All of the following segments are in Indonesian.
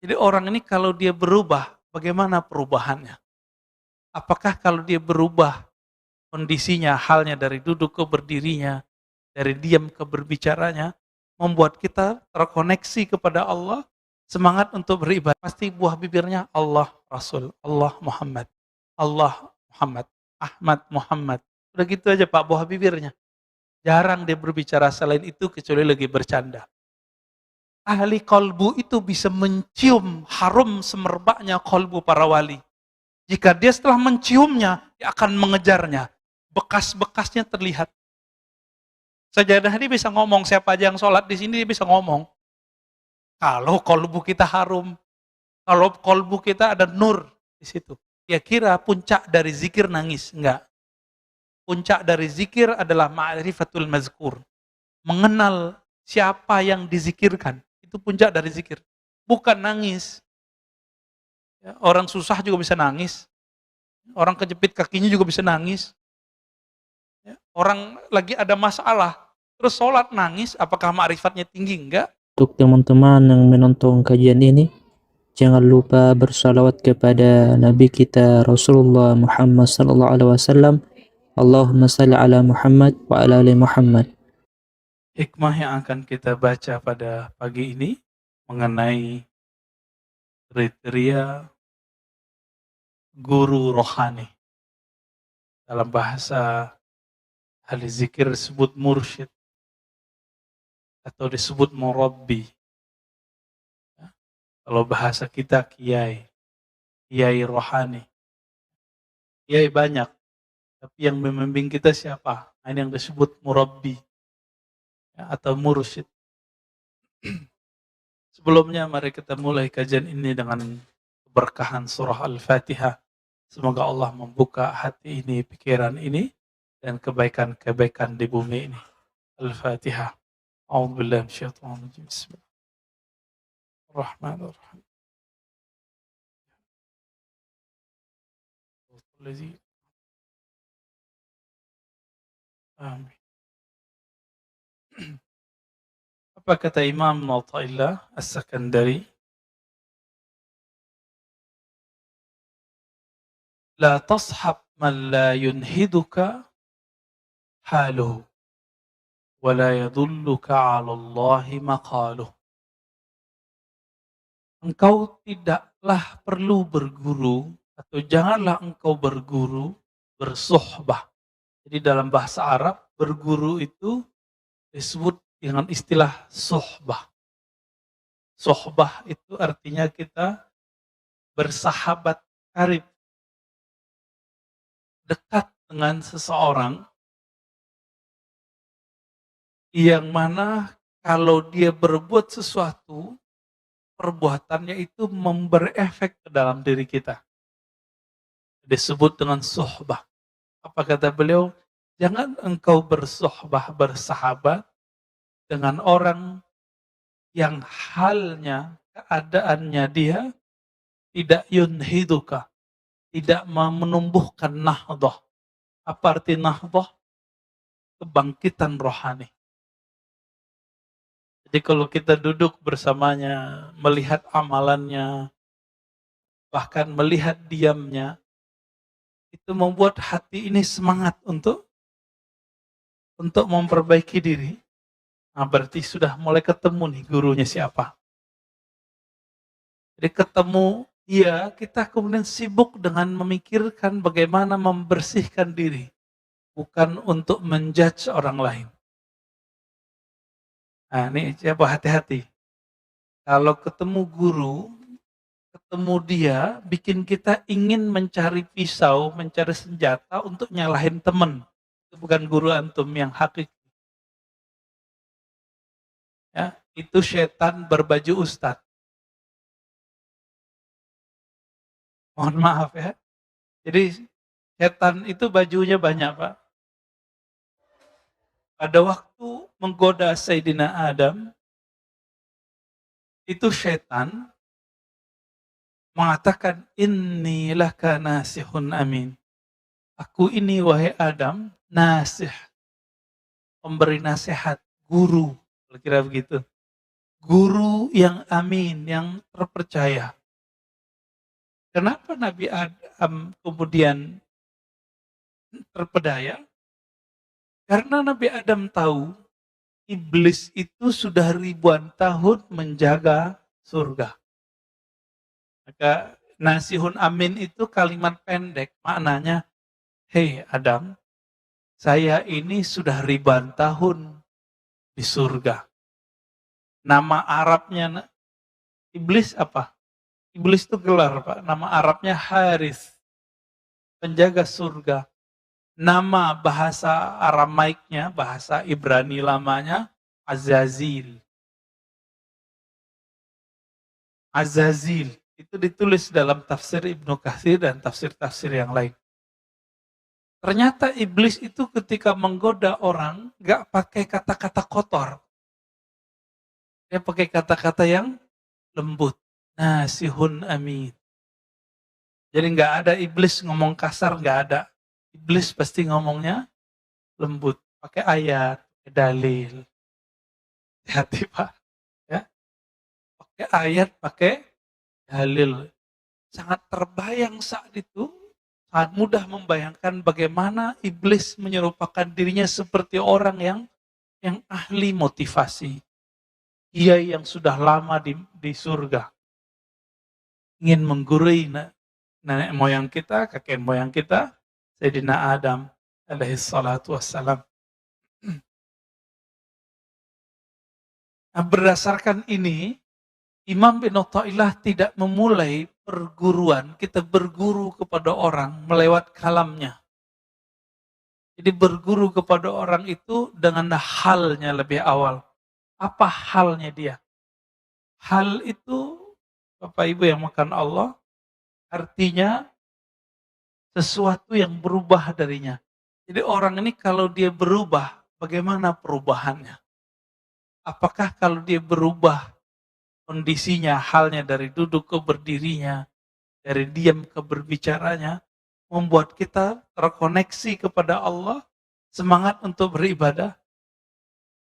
Jadi orang ini kalau dia berubah, bagaimana perubahannya? Apakah kalau dia berubah kondisinya, halnya dari duduk ke berdirinya, dari diam ke berbicaranya, membuat kita terkoneksi kepada Allah, semangat untuk beribadah. Pasti buah bibirnya Allah, Rasul, Allah, Muhammad, Allah, Muhammad, Ahmad, Muhammad. Udah gitu aja Pak, buah bibirnya. Jarang dia berbicara selain itu kecuali lagi bercanda. Ahli kolbu itu bisa mencium harum semerbaknya kolbu para wali. Jika dia setelah menciumnya, dia akan mengejarnya. Bekas-bekasnya terlihat. Sajadah ini bisa ngomong, siapa aja yang sholat di sini dia bisa ngomong. Kalau kolbu kita harum, kalau kolbu kita ada nur di situ. Ya kira puncak dari zikir nangis, enggak. Puncak dari zikir adalah ma'rifatul mazkur. Mengenal siapa yang dizikirkan. Itu puncak dari zikir. Bukan nangis. Ya, orang susah juga bisa nangis. Orang kejepit kakinya juga bisa nangis. Ya, orang lagi ada masalah, terus sholat nangis, apakah ma'rifatnya tinggi? Enggak. Untuk teman-teman yang menonton kajian ini, jangan lupa bersalawat kepada Nabi kita Rasulullah Muhammad sallallahu alaihi wasallam. Allahumma salli ala Muhammad wa ala ali Muhammad. Hikmah yang akan kita baca pada pagi ini mengenai kriteria guru rohani. Dalam bahasa ahli zikir disebut mursyid atau disebut murabbi. Ya, kalau bahasa kita kiai, kiai rohani. Kiai banyak, tapi yang membimbing kita siapa? Ini yang disebut murabbi ya, atau mursyid. Sebelumnya mari kita mulai kajian ini dengan keberkahan surah Al-Fatihah. Semoga Allah membuka hati ini, pikiran ini, dan kebaikan-kebaikan di bumi ini. Al-Fatihah. A'udzubillahi minasyaitonir rajim. Bismillahirrahmanirrahim. Amin. Apa kata Imam Athaillah As-Sakandari? La tashab man la yunhiduka haluhu wa la yadulluka 'ala Allahi maqaluh. Engkau tidaklah perlu berguru atau janganlah engkau berguru bersuhbah. Jadi dalam bahasa Arab berguru itu disebut dengan istilah suhbah. Suhbah itu artinya kita bersahabat karib, dekat dengan seseorang yang mana kalau dia berbuat sesuatu, perbuatannya itu memberi efek ke dalam diri kita. Disebut dengan suhbah. Apa kata beliau? Jangan engkau bersuhbah, bersahabat dengan orang yang halnya, keadaannya dia tidak yunhiduka, tidak menumbuhkan nahdah. Apa arti nahdah? Kebangkitan rohani. Jadi kalau kita duduk bersamanya, melihat amalannya, bahkan melihat diamnya, itu membuat hati ini semangat untuk memperbaiki diri. Nah, berarti sudah mulai ketemu nih gurunya siapa. Jadi ketemu dia, kita kemudian sibuk dengan memikirkan bagaimana membersihkan diri. Bukan untuk menjudge orang lain. Nah ini siapa hati-hati. Kalau ketemu guru, ketemu dia, bikin kita ingin mencari pisau, mencari senjata untuk nyalahin teman. Itu bukan guru antum yang hakiki. Ya, itu setan berbaju ustadz. Mohon maaf ya. Jadi setan itu bajunya banyak Pak. Pada waktu menggoda Sayyidina Adam, itu setan mengatakan, inni laka nasihun amin. Aku ini wahai Adam, nasih, pemberi nasihat, guru, kira-kira begitu. guru yang amin, yang terpercaya. Kenapa Nabi Adam kemudian terpedaya? Karena Nabi Adam tahu iblis itu sudah ribuan tahun menjaga surga. Maka nasihun amin itu kalimat pendek, maknanya, hei Adam, saya ini sudah ribuan tahun di surga. Nama Arabnya iblis apa? Iblis itu gelar, Pak. Nama Arabnya Haris, penjaga surga. Nama bahasa Aramaiknya, bahasa Ibrani lamanya, Azazil. Azazil. Itu ditulis dalam tafsir Ibnu Katsir dan tafsir-tafsir yang lain. Ternyata iblis itu ketika menggoda orang, gak pakai kata-kata kotor. Dia pakai kata-kata yang lembut. Nasihun amin. Jadi gak ada iblis ngomong kasar, gak ada. Iblis pasti ngomongnya lembut. Pakai ayat, pakai dalil. Hati Pak. Ya. Pakai ayat, pakai dalil. Sangat terbayang saat itu. Sangat mudah membayangkan bagaimana iblis menyerupakan dirinya seperti orang yang ahli motivasi. Dia yang sudah lama di surga. Ingin menggurui nenek moyang kita, kakek moyang kita, Sayyidina Adam alaihi salatu wassalam. Nah, berdasarkan ini, Imam bin Athaillah tidak memulai perguruan, kita berguru kepada orang melewat kalamnya. Jadi berguru kepada orang itu dengan halnya lebih awal. Apa halnya dia? Hal itu, Bapak Ibu yang makan Allah, artinya sesuatu yang berubah darinya. Jadi orang ini kalau dia berubah, bagaimana perubahannya? Apakah kalau dia berubah kondisinya, halnya dari duduk ke berdirinya, dari diam ke berbicaranya, membuat kita terkoneksi kepada Allah, semangat untuk beribadah,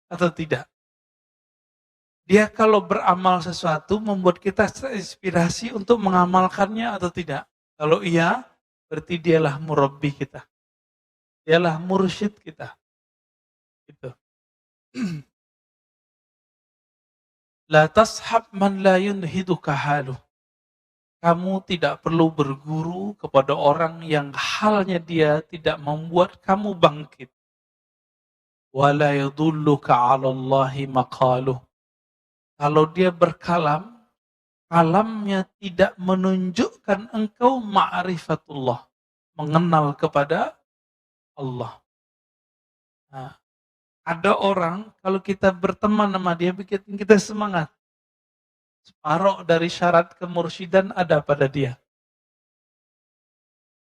atau tidak? Dia kalau beramal sesuatu, membuat kita terinspirasi untuk mengamalkannya atau tidak? Kalau iya, berarti dialah murabbi kita. Dialah mursyid kita. Gitu. La tashab man la yunhiduka haluh. Kamu tidak perlu berguru kepada orang yang halnya dia tidak membuat kamu bangkit. Wa la yadulluka 'ala Allahi maqaluh. Kalau dia berkalam, kalamnya tidak menunjukkan engkau ma'rifatullah, mengenal kepada Allah. Nah, ada orang kalau kita berteman sama dia bikin kita semangat. Separuh dari syarat kemursyidaan ada pada dia.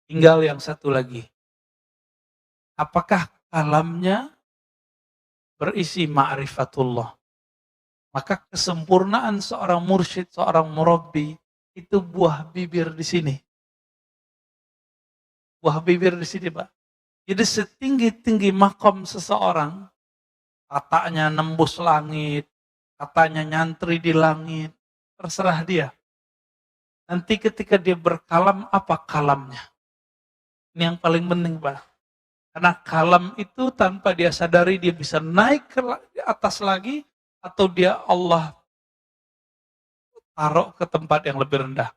Tinggal yang satu lagi. Apakah kalamnya berisi ma'rifatullah? Maka kesempurnaan seorang mursyid, seorang murabbi, itu buah bibir di sini. Buah bibir di sini, Pak. Jadi setinggi-tinggi makom seseorang, katanya nembus langit, katanya nyantri di langit, terserah dia. Nanti ketika dia berkalam, apa kalamnya? Ini yang paling penting, Pak. Karena kalam itu tanpa dia sadari, dia bisa naik ke atas lagi, atau dia Allah taruh ke tempat yang lebih rendah.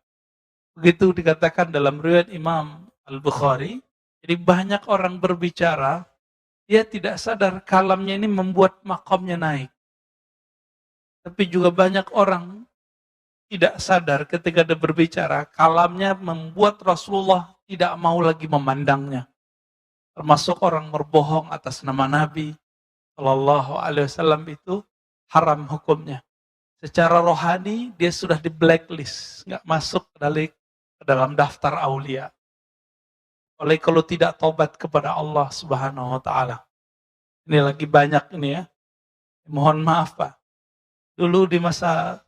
Begitu dikatakan dalam riwayat Imam Al-Bukhari. Jadi banyak orang berbicara, dia tidak sadar kalamnya ini membuat makomnya naik. Tapi juga banyak orang tidak sadar ketika dia berbicara, kalamnya membuat Rasulullah tidak mau lagi memandangnya. Termasuk orang berbohong atas nama Nabi Shallallahu Alaihi Wasallam itu haram hukumnya. Secara rohani dia sudah di blacklist, nggak masuk ke dalam daftar aulia. Oleh kalau tidak tobat kepada Allah Subhanahu Wa Taala. Ini lagi banyak ini ya. Mohon maaf Pak. Dulu di masa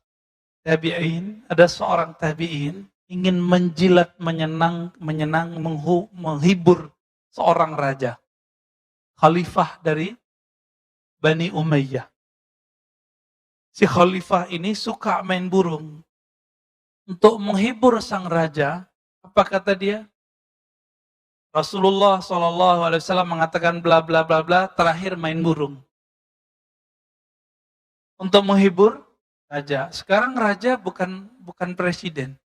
tabi'in ada seorang tabi'in ingin menjilat, menghibur seorang raja, khalifah dari Bani Umayyah. Si khalifah ini suka main burung. Untuk menghibur sang raja, apa kata dia? Rasulullah SAW mengatakan bla bla bla bla, terakhir main burung. Untuk menghibur raja. Sekarang raja bukan presiden.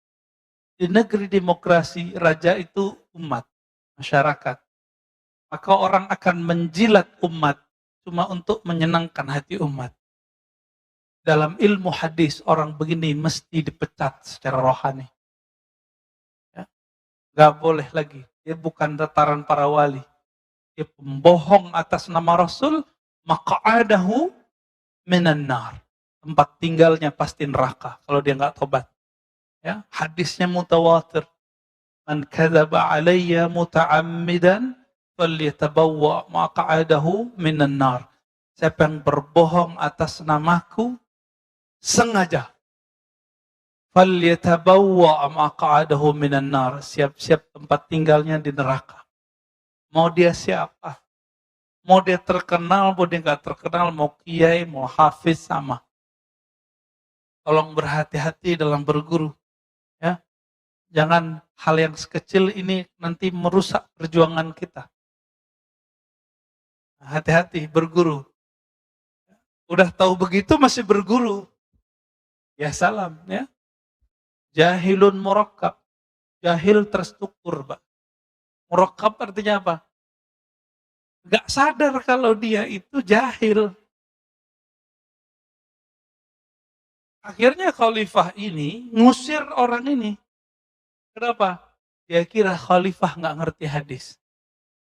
Di negeri demokrasi, raja itu umat, masyarakat. Maka orang akan menjilat umat cuma untuk menyenangkan hati umat. Dalam ilmu hadis, orang begini mesti dipecat secara rohani. Ya. Gak boleh lagi. Dia bukan tataran para wali. Dia pembohong atas nama Rasul, maka adahu minan nar. Tempat tinggalnya pasti neraka kalau dia nggak tobat. Ya, hadisnya mutawatir. Man kadzaba alayya muta'ammidan falyatabawwa maq'adahu minan nar. Siapa yang berbohong atas namaku sengaja, falyatabawwa maq'adahu minan nar. Siap-siap tempat tinggalnya di neraka. Mau dia siapa? Mau dia terkenal, mau dia nggak terkenal, mau kiai, mau hafiz, sama. Tolong berhati-hati dalam berguru. Ya, jangan hal yang sekecil ini nanti merusak perjuangan kita. Hati-hati berguru. Udah tahu begitu masih berguru. Ya salam, ya. Jahilun murakkab. Jahil terstruktur, Pak. Murakkab artinya apa? Gak sadar kalau dia itu jahil. Akhirnya khalifah ini ngusir orang ini. Kenapa? Dia kira khalifah nggak ngerti hadis.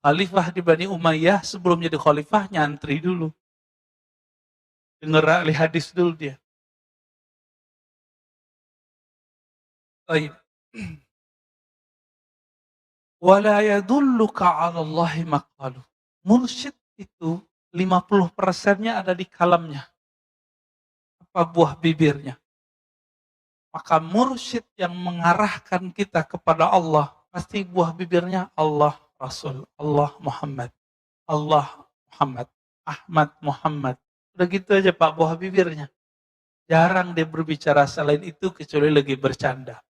Khalifah di Bani Umayyah sebelum jadi khalifah nyantri dulu. Dengar ahli hadis dulu dia. Baik. Wala yadulluka 'ala Allahi maqalu. Mursyid itu 50%-nya ada di kalamnya. Apa buah bibirnya. Maka mursyid yang mengarahkan kita kepada Allah, pasti buah bibirnya Allah Rasul, Allah Muhammad, Allah Muhammad, Ahmad Muhammad. Udah gitu aja Pak buah bibirnya. Jarang dia berbicara selain itu kecuali lagi bercanda.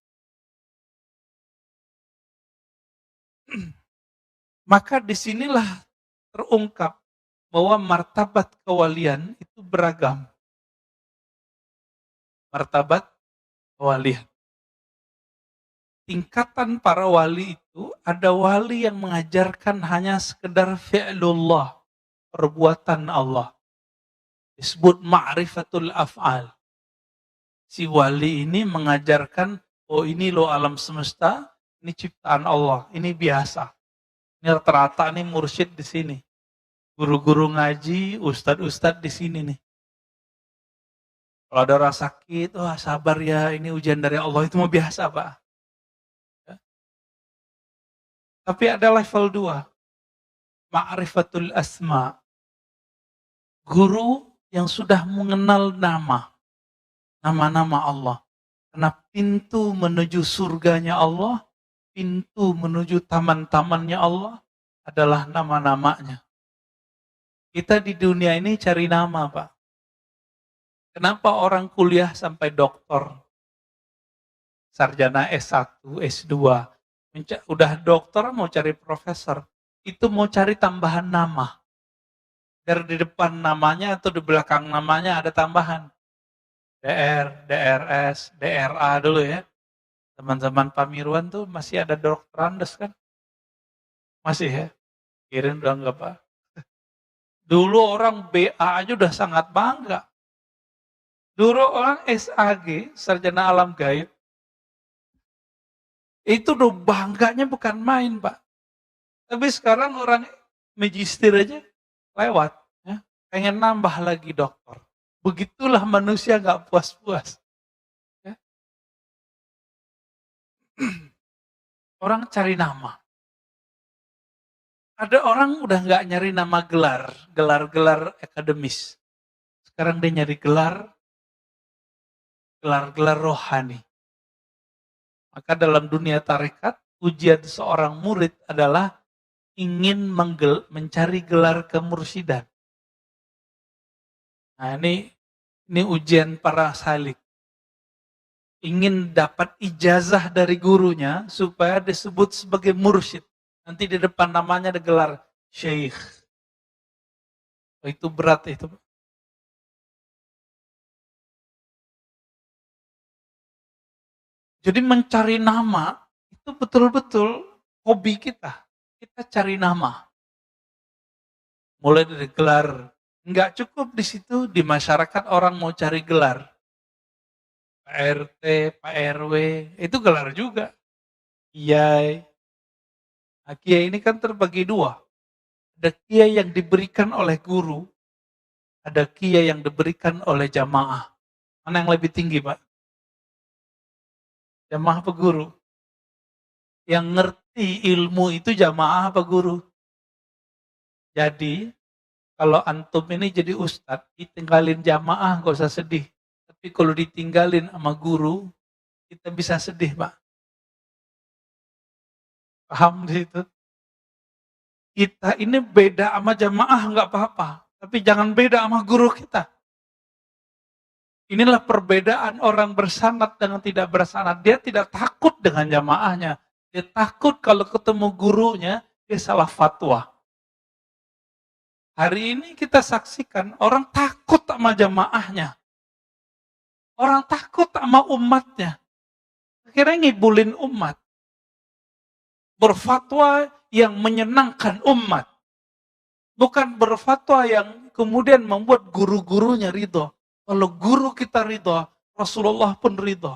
Maka disinilah terungkap bahwa martabat kewalian itu beragam. Martabat kewalian. Tingkatan para wali itu ada wali yang mengajarkan hanya sekedar fi'lullah, perbuatan Allah. Disebut ma'rifatul af'al. Si wali ini mengajarkan, oh ini loh alam semesta, ini ciptaan Allah, ini biasa. Ini rata-rata nih mursyid di sini. Guru-guru ngaji, ustadz-ustadz di sini nih. Kalau ada orang sakit, wah sabar ya, ini ujian dari Allah, itu mau biasa Pak. Ya. Tapi ada level 2. Ma'rifatul asma. Guru yang sudah mengenal nama-nama Allah. Karena pintu menuju surganya Allah, pintu menuju taman-tamannya Allah adalah nama-namanya. Kita di dunia ini cari nama, Pak. Kenapa orang kuliah sampai doktor, sarjana S1, S2, udah dokter mau cari profesor, itu mau cari tambahan nama. Dari di depan namanya atau di belakang namanya ada tambahan. DR, DRS, DRA dulu ya. Teman-teman Pak Mirwan tuh masih ada dokterandes kan? Masih ya? Kirim udah enggak Pak? Dulu orang BA aja udah sangat bangga. Dulu orang SAG, sarjana alam gaib, itu udah bangganya bukan main Pak. Tapi sekarang orang magister aja lewat. Ya. Pengen nambah lagi dokter. Begitulah manusia gak puas-puas. Ya. Orang cari nama. Ada orang udah gak nyari nama gelar-gelar akademis. Sekarang dia nyari gelar rohani. Maka dalam dunia tarekat, ujian seorang murid adalah ingin mencari gelar kemursidan. Nah ini Ini ujian para salik. Ingin dapat ijazah dari gurunya supaya disebut sebagai mursyid. Nanti di depan namanya ada gelar syekh. Oh, itu berat itu. Jadi mencari nama itu betul-betul hobi kita. Kita cari nama. Mulai dari gelar. Nggak cukup di situ, di masyarakat orang mau cari gelar. Pak RT, Pak RW, itu gelar juga. Kiai. Nah, kiai ini kan terbagi dua. Ada kiai yang diberikan oleh guru, ada kiai yang diberikan oleh jamaah. Mana yang lebih tinggi, Pak? Jamaah apa guru? Yang ngerti ilmu itu jamaah apa guru? Jadi, kalau antum ini jadi ustadz, ditinggalin jamaah, gak usah sedih. Tapi kalau ditinggalin sama guru, kita bisa sedih, Pak. Paham di situ? Kita ini beda sama jamaah nggak apa-apa, tapi jangan beda sama guru kita. Inilah perbedaan orang bersanad dengan tidak bersanad. Dia tidak takut dengan jamaahnya. Dia takut kalau ketemu gurunya, dia salah fatwa. Hari ini kita saksikan orang takut sama jamaahnya. Orang takut sama umatnya. Akhirnya ngibulin umat. Berfatwa yang menyenangkan umat. Bukan berfatwa yang kemudian membuat guru-gurunya ridho. Kalau guru kita ridho, Rasulullah pun ridho.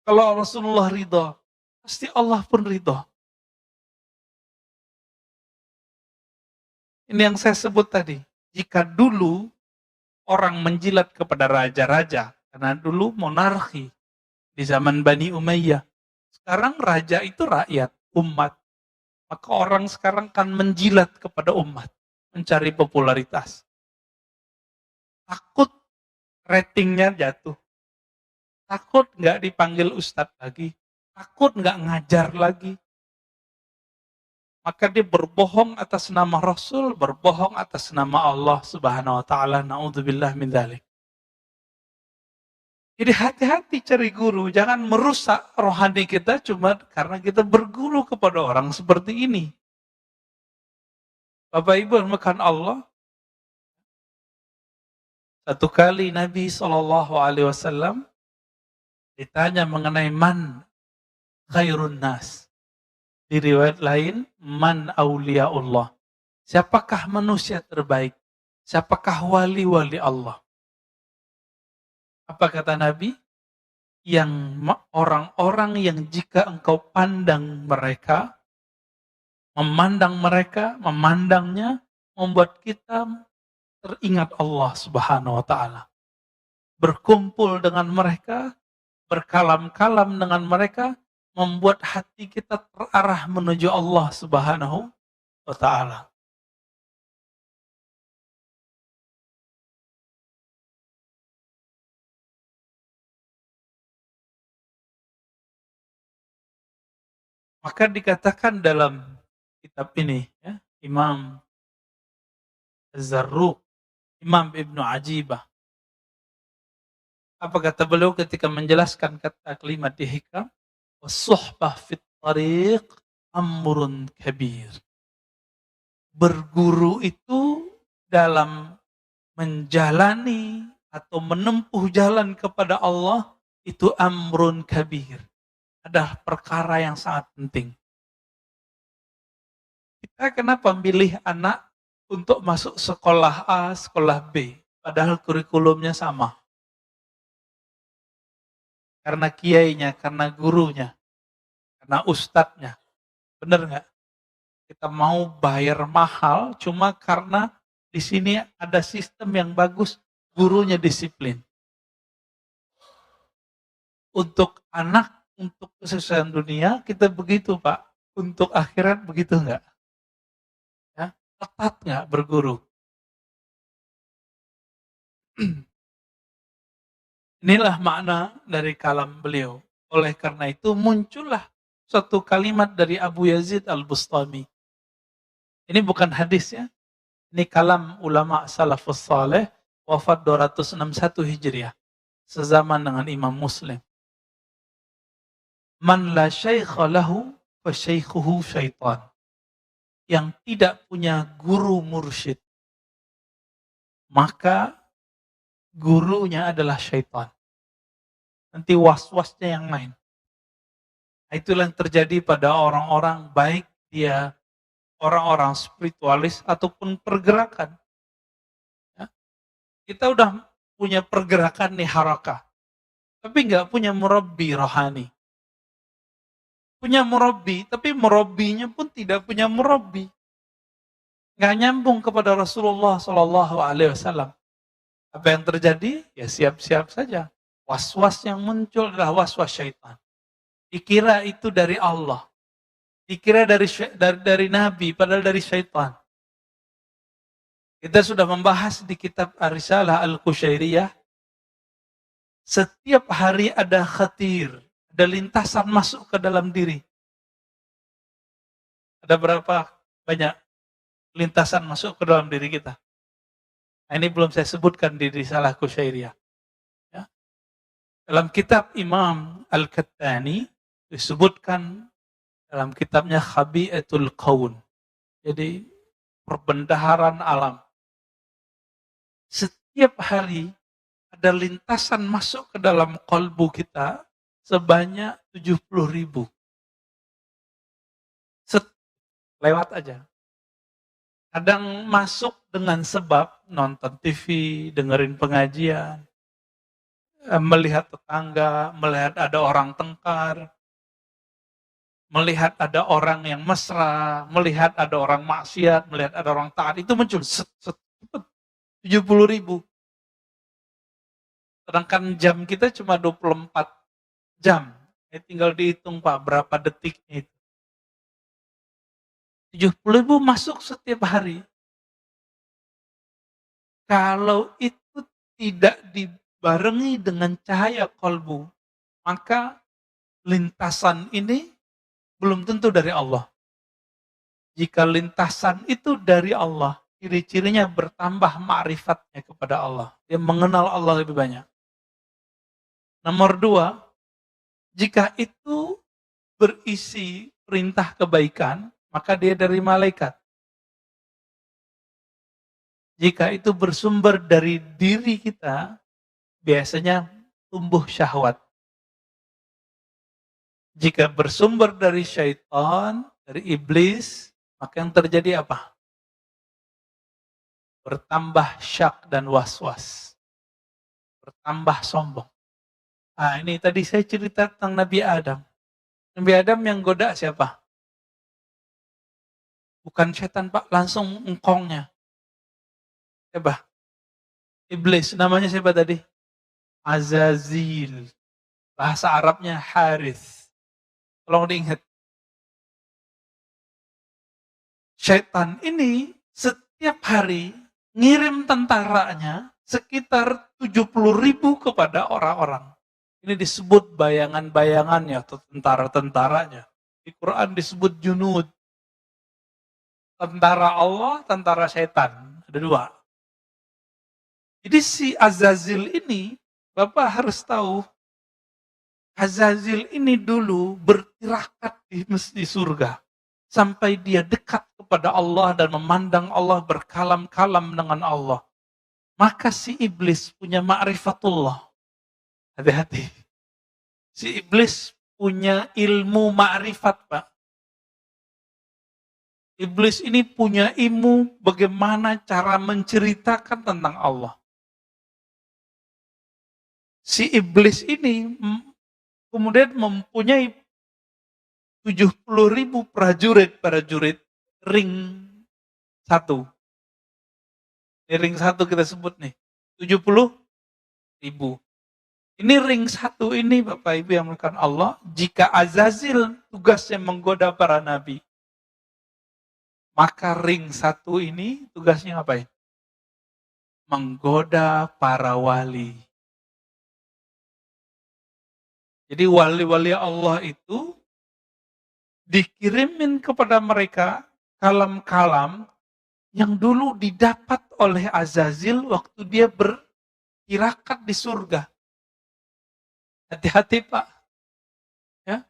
Kalau Rasulullah ridho, pasti Allah pun ridho. Ini yang saya sebut tadi. Jika dulu orang menjilat kepada raja-raja, karena dulu monarki di zaman Bani Umayyah. Sekarang raja itu rakyat, umat. Maka orang sekarang kan menjilat kepada umat, mencari popularitas. Takut ratingnya jatuh. Takut nggak dipanggil ustadz lagi. Takut nggak ngajar lagi. Maka dia berbohong atas nama Rasul, berbohong atas nama Allah Subhanahu wa taala. Naudzubillah min dzalik. Jadi hati-hati cari guru, jangan merusak rohani kita cuma karena kita berguru kepada orang seperti ini. Bapak Ibu makan Allah. Satu kali Nabi SAW ditanya mengenai man khairun nas. Di riwayat lain, man awliyaullah. Siapakah manusia terbaik? Siapakah wali-wali Allah? Apa kata Nabi? Yang orang-orang yang jika engkau pandang mereka, memandangnya, membuat kita teringat Allah Subhanahu wa taala. Berkumpul dengan mereka, berkalam-kalam dengan mereka, membuat hati kita terarah menuju Allah Subhanahu wa taala. Maka dikatakan dalam kitab ini, ya, Imam Az-Zarruq, Imam Ibnu Ajibah. Apa kata beliau ketika menjelaskan kata kalimat di hikam? Was-suhbah fit tariq amrun kabir. Berguru itu dalam menjalani atau menempuh jalan kepada Allah itu amrun kabir. Adalah perkara yang sangat penting. Kita kenapa milih anak untuk masuk sekolah A, sekolah B, padahal kurikulumnya sama? Karena kiainya, karena gurunya, karena ustadznya. Benar nggak? Kita mau bayar mahal cuma karena di sini ada sistem yang bagus, gurunya disiplin. Untuk anak, untuk kesuksesan dunia, kita begitu Pak. Untuk akhirat begitu nggak? Ya, ketat nggak berguru? Inilah makna dari kalam beliau. Oleh karena itu muncullah suatu kalimat dari Abu Yazid Al-Bustami. Ini bukan hadis ya. Ini kalam ulama salafus saleh. wafat 261 Hijriah, sezaman dengan Imam Muslim. Man la syaikha lahu fa syaikhuhu syaitan. Yang tidak punya guru mursyid, maka gurunya adalah syaitan. Nanti was-wasnya yang main. Itulah yang terjadi pada orang-orang, baik dia orang-orang spiritualis ataupun pergerakan. Ya. Kita udah punya pergerakan nih, harakah, tapi nggak punya murabbi rohani. Punya murabbi, tapi murabbinya pun tidak punya murabbi. Nggak nyambung kepada Rasulullah Shallallahu Alaihi Wasallam. Apa yang terjadi? Ya siap-siap saja. Was-was yang muncul adalah was-was syaitan. Dikira itu dari Allah. Dikira dari Nabi, padahal dari syaitan. Kita sudah membahas di kitab Ar-Risalah Al-Qushairiyah. Setiap hari ada khatir, ada lintasan masuk ke dalam diri. Ada berapa banyak lintasan masuk ke dalam diri kita? Nah, ini belum saya sebutkan di Risalah Qushairiyah. Ya. Dalam kitab Imam Al-Kattani disebutkan dalam kitabnya Khabi'atul Qaun. Jadi perbendaharaan alam. Setiap hari ada lintasan masuk ke dalam kolbu kita sebanyak 70.000. Lewat aja. Kadang masuk dengan sebab nonton TV, dengerin pengajian, melihat tetangga, melihat ada orang tengkar, melihat ada orang yang mesra, melihat ada orang maksiat, melihat ada orang taat, itu muncul 70.000. Sedangkan jam kita cuma 24 jam. Tinggal dihitung Pak, berapa detiknya itu. 70.000 masuk setiap hari. Kalau itu tidak dibarengi dengan cahaya kolbu, maka lintasan ini belum tentu dari Allah. Jika lintasan itu dari Allah, ciri-cirinya bertambah ma'rifatnya kepada Allah. Dia mengenal Allah lebih banyak. Nomor 2, jika itu berisi perintah kebaikan, maka dia dari malaikat. Jika itu bersumber dari diri kita, biasanya tumbuh syahwat. Jika bersumber dari syaitan, dari iblis, maka yang terjadi apa? Bertambah syak dan was-was. Bertambah sombong. Nah, ini tadi saya cerita tentang Nabi Adam. Nabi Adam yang goda siapa? Bukan setan Pak, langsung engkongnya. Siapa? Iblis. Namanya siapa tadi? Azazil. Bahasa Arabnya Harith. Tolong diingat. Setan ini setiap hari ngirim tentaranya sekitar 70.000 kepada orang-orang. Ini disebut bayangan-bayangannya atau tentara-tentaranya. Di Quran disebut junud. Tentara Allah, tentara setan. Ada 2. Jadi si Azazil ini, Bapak harus tahu, Azazil ini dulu bertirakat di surga. Sampai dia dekat kepada Allah dan memandang Allah, berkalam-kalam dengan Allah. Maka si iblis punya ma'rifatullah. Hati-hati. Si iblis punya ilmu ma'rifat, Pak. Iblis ini punya ilmu bagaimana cara menceritakan tentang Allah. Si iblis ini kemudian mempunyai 70.000 prajurit ring 1. Ini ring 1 kita sebut nih. 70.000. Ini ring 1 ini Bapak Ibu yang melakukan Allah. Jika Azazil tugasnya menggoda para nabi, maka ring 1 ini tugasnya ngapain? Menggoda para wali. Jadi wali-wali Allah itu dikirimin kepada mereka kalam-kalam yang dulu didapat oleh Azazil waktu dia bertirakat di surga. Hati-hati Pak. Ya.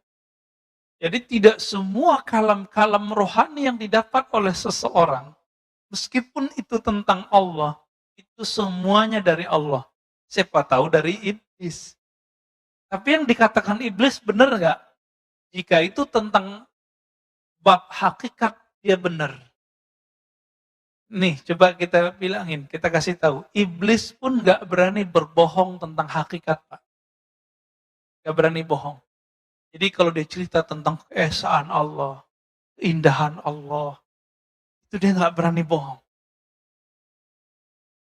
Jadi tidak semua kalam-kalam rohani yang didapat oleh seseorang, meskipun itu tentang Allah, itu semuanya dari Allah. Siapa tahu dari iblis. Tapi yang dikatakan iblis benar nggak? Jika itu tentang bab hakikat, dia benar. Nih, coba kita bilangin, kita kasih tahu. Iblis pun nggak berani berbohong tentang hakikat, Pak. Nggak berani bohong. Jadi kalau dia cerita tentang keesaan Allah, keindahan Allah, itu dia nggak berani bohong.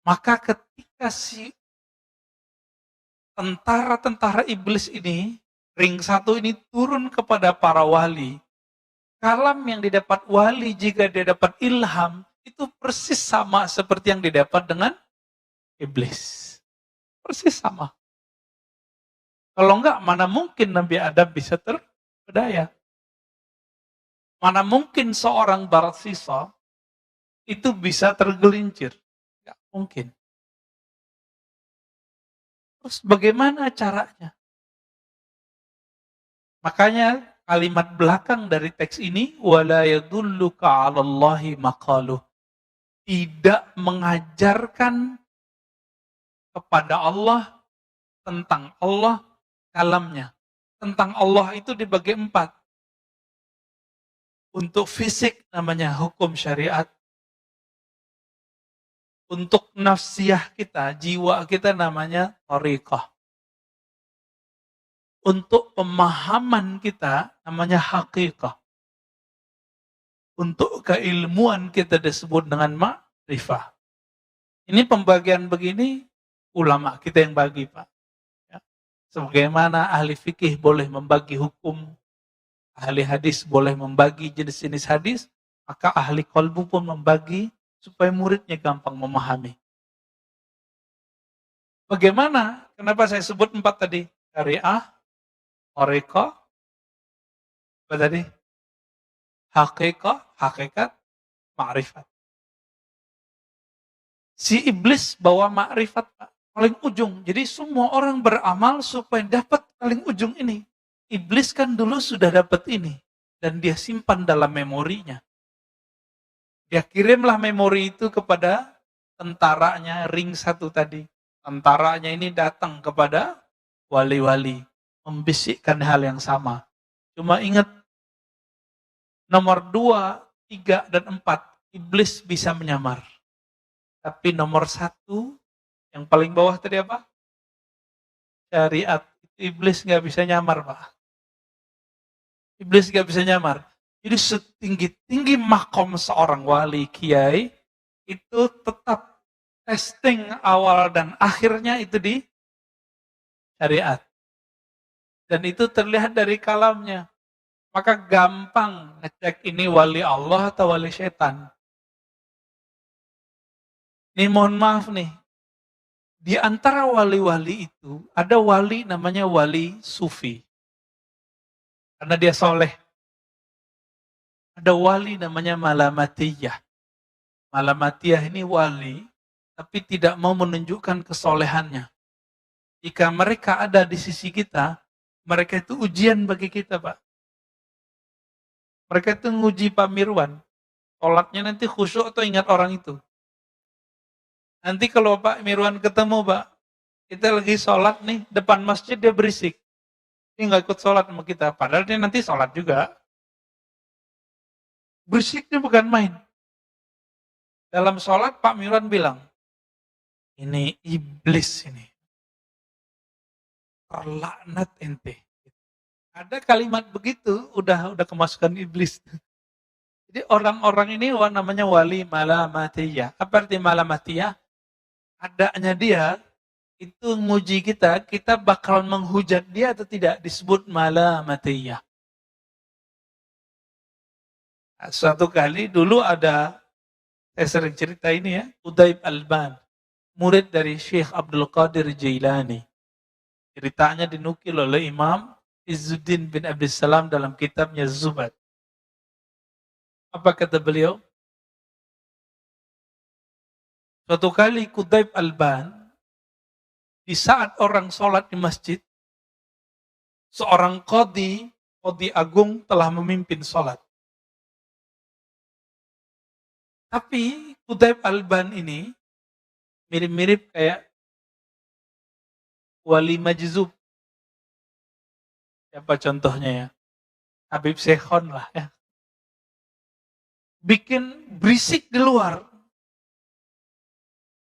Maka ketika si tentara-tentara iblis ini, ring satu ini turun kepada para wali, kalam yang didapat wali jika dia dapat ilham, itu persis sama seperti yang didapat dengan iblis. Persis sama. Kalau enggak, mana mungkin Nabi Adam bisa terpedaya? Mana mungkin seorang Barsisa itu bisa tergelincir? Enggak mungkin. Terus bagaimana caranya? Makanya kalimat belakang dari teks ini, wala yadulluka 'alallahi maqaluh. Tidak mengajarkan kepada Allah tentang Allah kalamnya. Tentang Allah itu dibagi 4. Untuk fisik namanya hukum syariat. Untuk nafsiyah kita, jiwa kita namanya thariqah. Untuk pemahaman kita namanya haqiqah. Untuk keilmuan kita disebut dengan ma'rifah. Ini pembagian begini, ulama kita yang bagi, Pak. Ya. Sebagaimana ahli fikih boleh membagi hukum, ahli hadis boleh membagi jenis-jenis hadis, maka ahli qalbu pun membagi supaya muridnya gampang memahami. Bagaimana? Kenapa saya sebut 4 tadi? Syariah, thariqah, apa tadi? Haqiqah, hakikat, ma'rifat. Si iblis bawa ma'rifat, Pak, paling ujung. Jadi semua orang beramal supaya dapat paling ujung ini. Iblis kan dulu sudah dapat ini. Dan dia simpan dalam memorinya. Dia kirimlah memori itu kepada tentaranya, ring 1 tadi. Tentaranya ini datang kepada wali-wali. Membisikkan hal yang sama. Cuma ingat, nomor 2, 3, dan 4, iblis bisa menyamar. Tapi nomor 1, yang paling bawah tadi apa? Syariat. Iblis nggak bisa nyamar, Pak. Iblis nggak bisa nyamar. Jadi setinggi-tinggi makom seorang wali, kiai, itu tetap testing awal dan akhirnya itu di syariat. Dan itu terlihat dari kalamnya. Maka gampang ngecek ini wali Allah atau wali setan. Ini mohon maaf nih, di antara wali-wali itu, ada wali namanya wali sufi. Karena dia soleh. Ada wali namanya malamatiyah. Malamatiyah ini wali, tapi tidak mau menunjukkan kesolehannya. Jika mereka ada di sisi kita, mereka itu ujian bagi kita, Pak. Mereka itu nguji Pak Mirwan. Sholatnya nanti khusyuk atau ingat orang itu. Nanti kalau Pak Mirwan ketemu, Pak, kita lagi sholat nih, depan masjid dia berisik. Dia nggak ikut sholat sama kita, padahal dia nanti sholat juga. Berisiknya bukan main. Dalam sholat Pak Mirwan bilang, ini iblis ini. Terlaknat ente. Ada kalimat begitu, udah kemasukan iblis. Jadi orang-orang ini namanya wali malamatiyah. Apa arti malamatiyah? Adanya dia, itu nguji kita, kita bakal menghujat dia atau tidak, disebut malamatiyah. Suatu kali dulu ada, saya sering cerita ini ya, Udaib Alban, murid dari Syekh Abdul Qadir Jailani. Ceritanya dinukil oleh Imam Izzuddin bin Abdussalam dalam kitabnya Zubad. Apa kata beliau? Suatu kali Qutaib Alban, di saat orang sholat di masjid, seorang qadhi agung telah memimpin sholat. Tapi Qutaib Alban ini mirip-mirip kayak Wali Majzub. Siapa contohnya ya? Habib Syekhon lah ya. Bikin berisik di luar.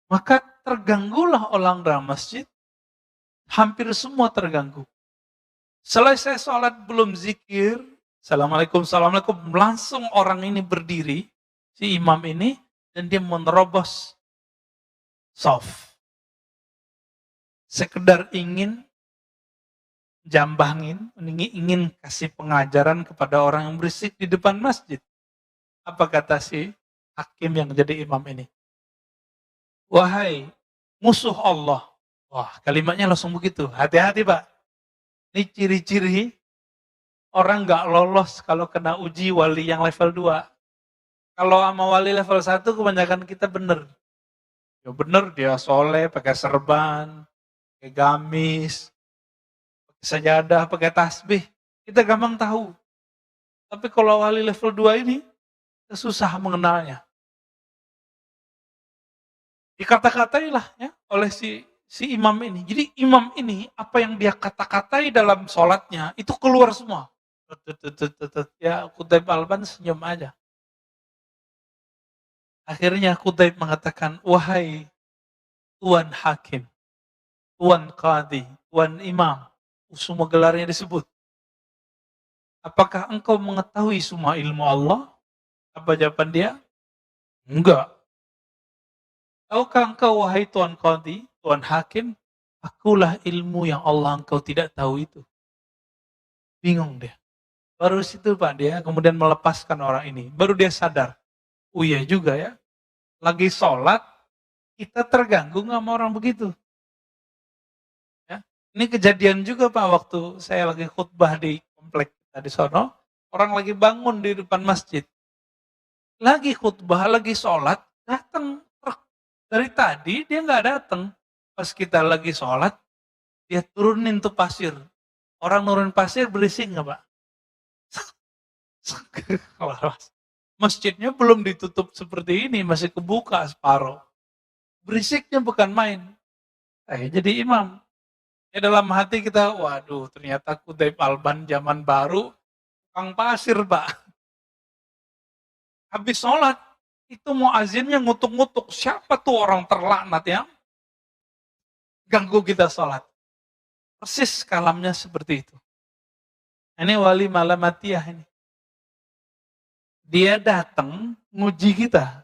Maka terganggulah orang dalam masjid. Hampir semua terganggu. Selesai sholat belum zikir. Assalamualaikum, assalamualaikum. Langsung orang ini berdiri. Si imam ini. Dan dia menerobos soft. Sekedar ingin jambangin, ingin kasih pengajaran kepada orang yang berisik di depan masjid. Apa kata si hakim yang jadi imam ini? Wahai musuh Allah. Wah, kalimatnya langsung begitu. Hati-hati Pak. Ini ciri-ciri orang nggak lolos kalau kena uji wali yang level 2. Kalau sama wali level 1 kebanyakan kita bener. Ya bener, dia soleh, pakai serban, pakai gamis, pakai sajadah, pakai tasbih. Kita gampang tahu. Tapi kalau wali level 2 ini, susah mengenalnya. Dikata-katailah ya oleh si imam ini. Jadi imam ini apa yang dia kata-katai dalam sholatnya itu keluar semua. Ya Qutaib Alban senyum aja. Akhirnya Qutaib mengatakan, wahai Tuan Hakim, Tuan Qadhi, Tuan Imam, semua gelarnya disebut. Apakah engkau mengetahui semua ilmu Allah? Apa jawaban dia? Enggak. Tahukah engkau wahai Tuan Qadhi, Tuan Hakim, akulah ilmu yang Allah engkau tidak tahu itu. Bingung dia. Baru situ Pak dia kemudian melepaskan orang ini. Baru dia sadar. Oh iya juga ya. Lagi sholat, kita terganggu sama orang begitu. Ya. Ini kejadian juga Pak waktu saya lagi khutbah di komplek kita di sono. Orang lagi bangun di depan masjid. Lagi khutbah, lagi sholat, datang. Dari tadi dia nggak datang. Pas kita lagi sholat, dia turunin tuh pasir. Orang nurun pasir berisik nggak Pak? Masjidnya belum ditutup seperti ini, masih kebuka separuh. Berisiknya bukan main. Jadi imam. Ya dalam hati kita, waduh ternyata Qutaib Alban zaman baru, tukang pasir Pak. Habis sholat, itu muazinnya ngutuk-ngutuk. Siapa tuh orang terlaknat ya? Ganggu kita sholat. Persis kalamnya seperti itu. Ini wali malamatiyah ini. Dia datang nguji kita.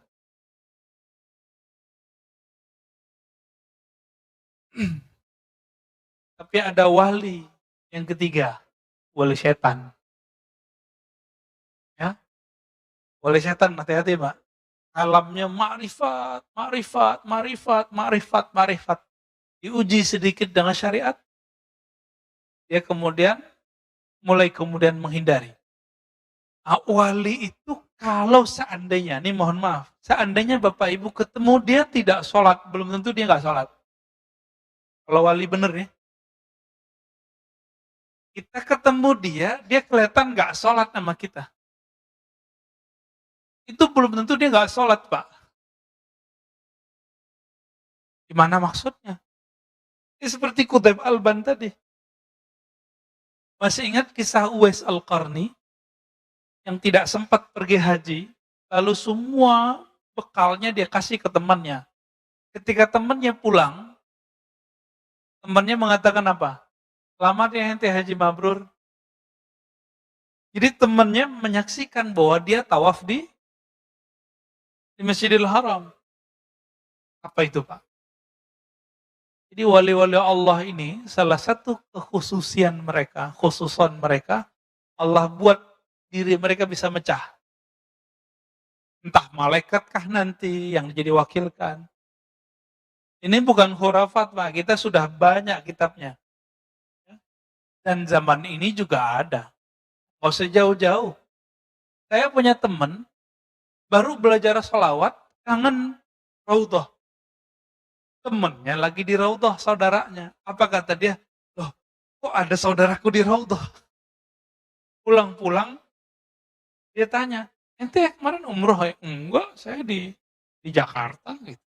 Tapi ada wali yang ketiga. Wali setan. Ya, wali setan, hati-hati Pak. Alamnya ma'rifat, ma'rifat, ma'rifat, ma'rifat, ma'rifat. Diuji sedikit dengan syariat. Dia kemudian mulai menghindari. Wali itu kalau seandainya, ini mohon maaf, seandainya Bapak Ibu ketemu dia tidak sholat, belum tentu dia nggak sholat. Kalau wali bener ya. Kita ketemu dia kelihatan nggak sholat sama kita. Itu belum tentu dia nggak sholat Pak. Gimana maksudnya? Ini seperti Qutaib Alban tadi. Masih ingat kisah Uwais Al-Qarni yang tidak sempat pergi haji, lalu semua bekalnya dia kasih ke temannya. Ketika temannya pulang, temannya mengatakan apa? Selamat ya ente haji mabrur. Jadi temannya menyaksikan bahwa dia tawaf di Masjidil Haram. Apa itu Pak? Jadi wali-wali Allah ini salah satu khususan mereka, Allah buat diri mereka bisa mecah. Entah malaikatkah nanti yang jadi wakilkan. Ini bukan khurafat Pak, kita sudah banyak kitabnya. Dan zaman ini juga ada. Gak usah jauh-jauh. Saya punya teman, baru belajar sholawat, kangen Raudhah. temennya lagi di raudhah, saudaranya. Apa kata dia? Loh, kok ada saudaraku di raudhah? Pulang-pulang, dia tanya, ente kemarin umroh ya? Enggak, saya di Jakarta. Gitu.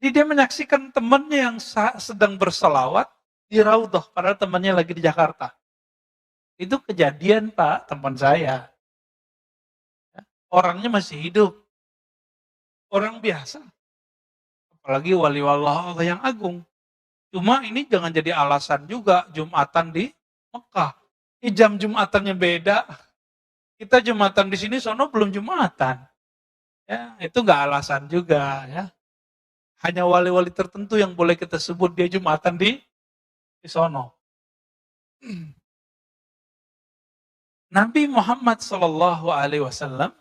Jadi dia menyaksikan temannya yang sedang berselawat di raudhah, padahal temannya lagi di Jakarta. Itu kejadian Pak, teman saya. Orangnya masih hidup. Orang biasa. Apalagi wali Allah yang agung. Cuma ini jangan jadi alasan juga Jumatan di Mekah. Jam Jumatannya beda. Kita Jumatan di sini, sono belum Jumatan. Ya, itu nggak alasan juga ya. Hanya wali-wali tertentu yang boleh kita sebut dia Jumatan di sono. Nabi Muhammad Shallallahu Alaihi Wasallam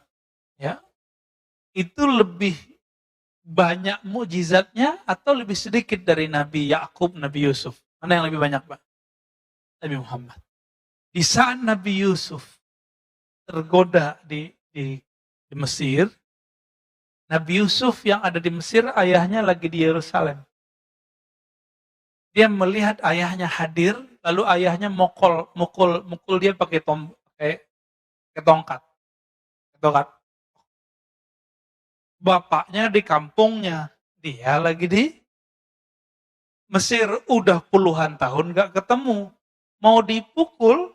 ya itu lebih banyak mukjizatnya atau lebih sedikit dari Nabi Yakub, Nabi Yusuf? Mana yang lebih banyak, Pak? Nabi Muhammad. Di saat Nabi Yusuf tergoda di Mesir, Nabi Yusuf yang ada di Mesir, ayahnya lagi di Yerusalem. Dia melihat ayahnya hadir, lalu ayahnya mukul dia pakai tongkat. Bapaknya di kampungnya, dia lagi di Mesir, udah puluhan tahun gak ketemu. Mau dipukul,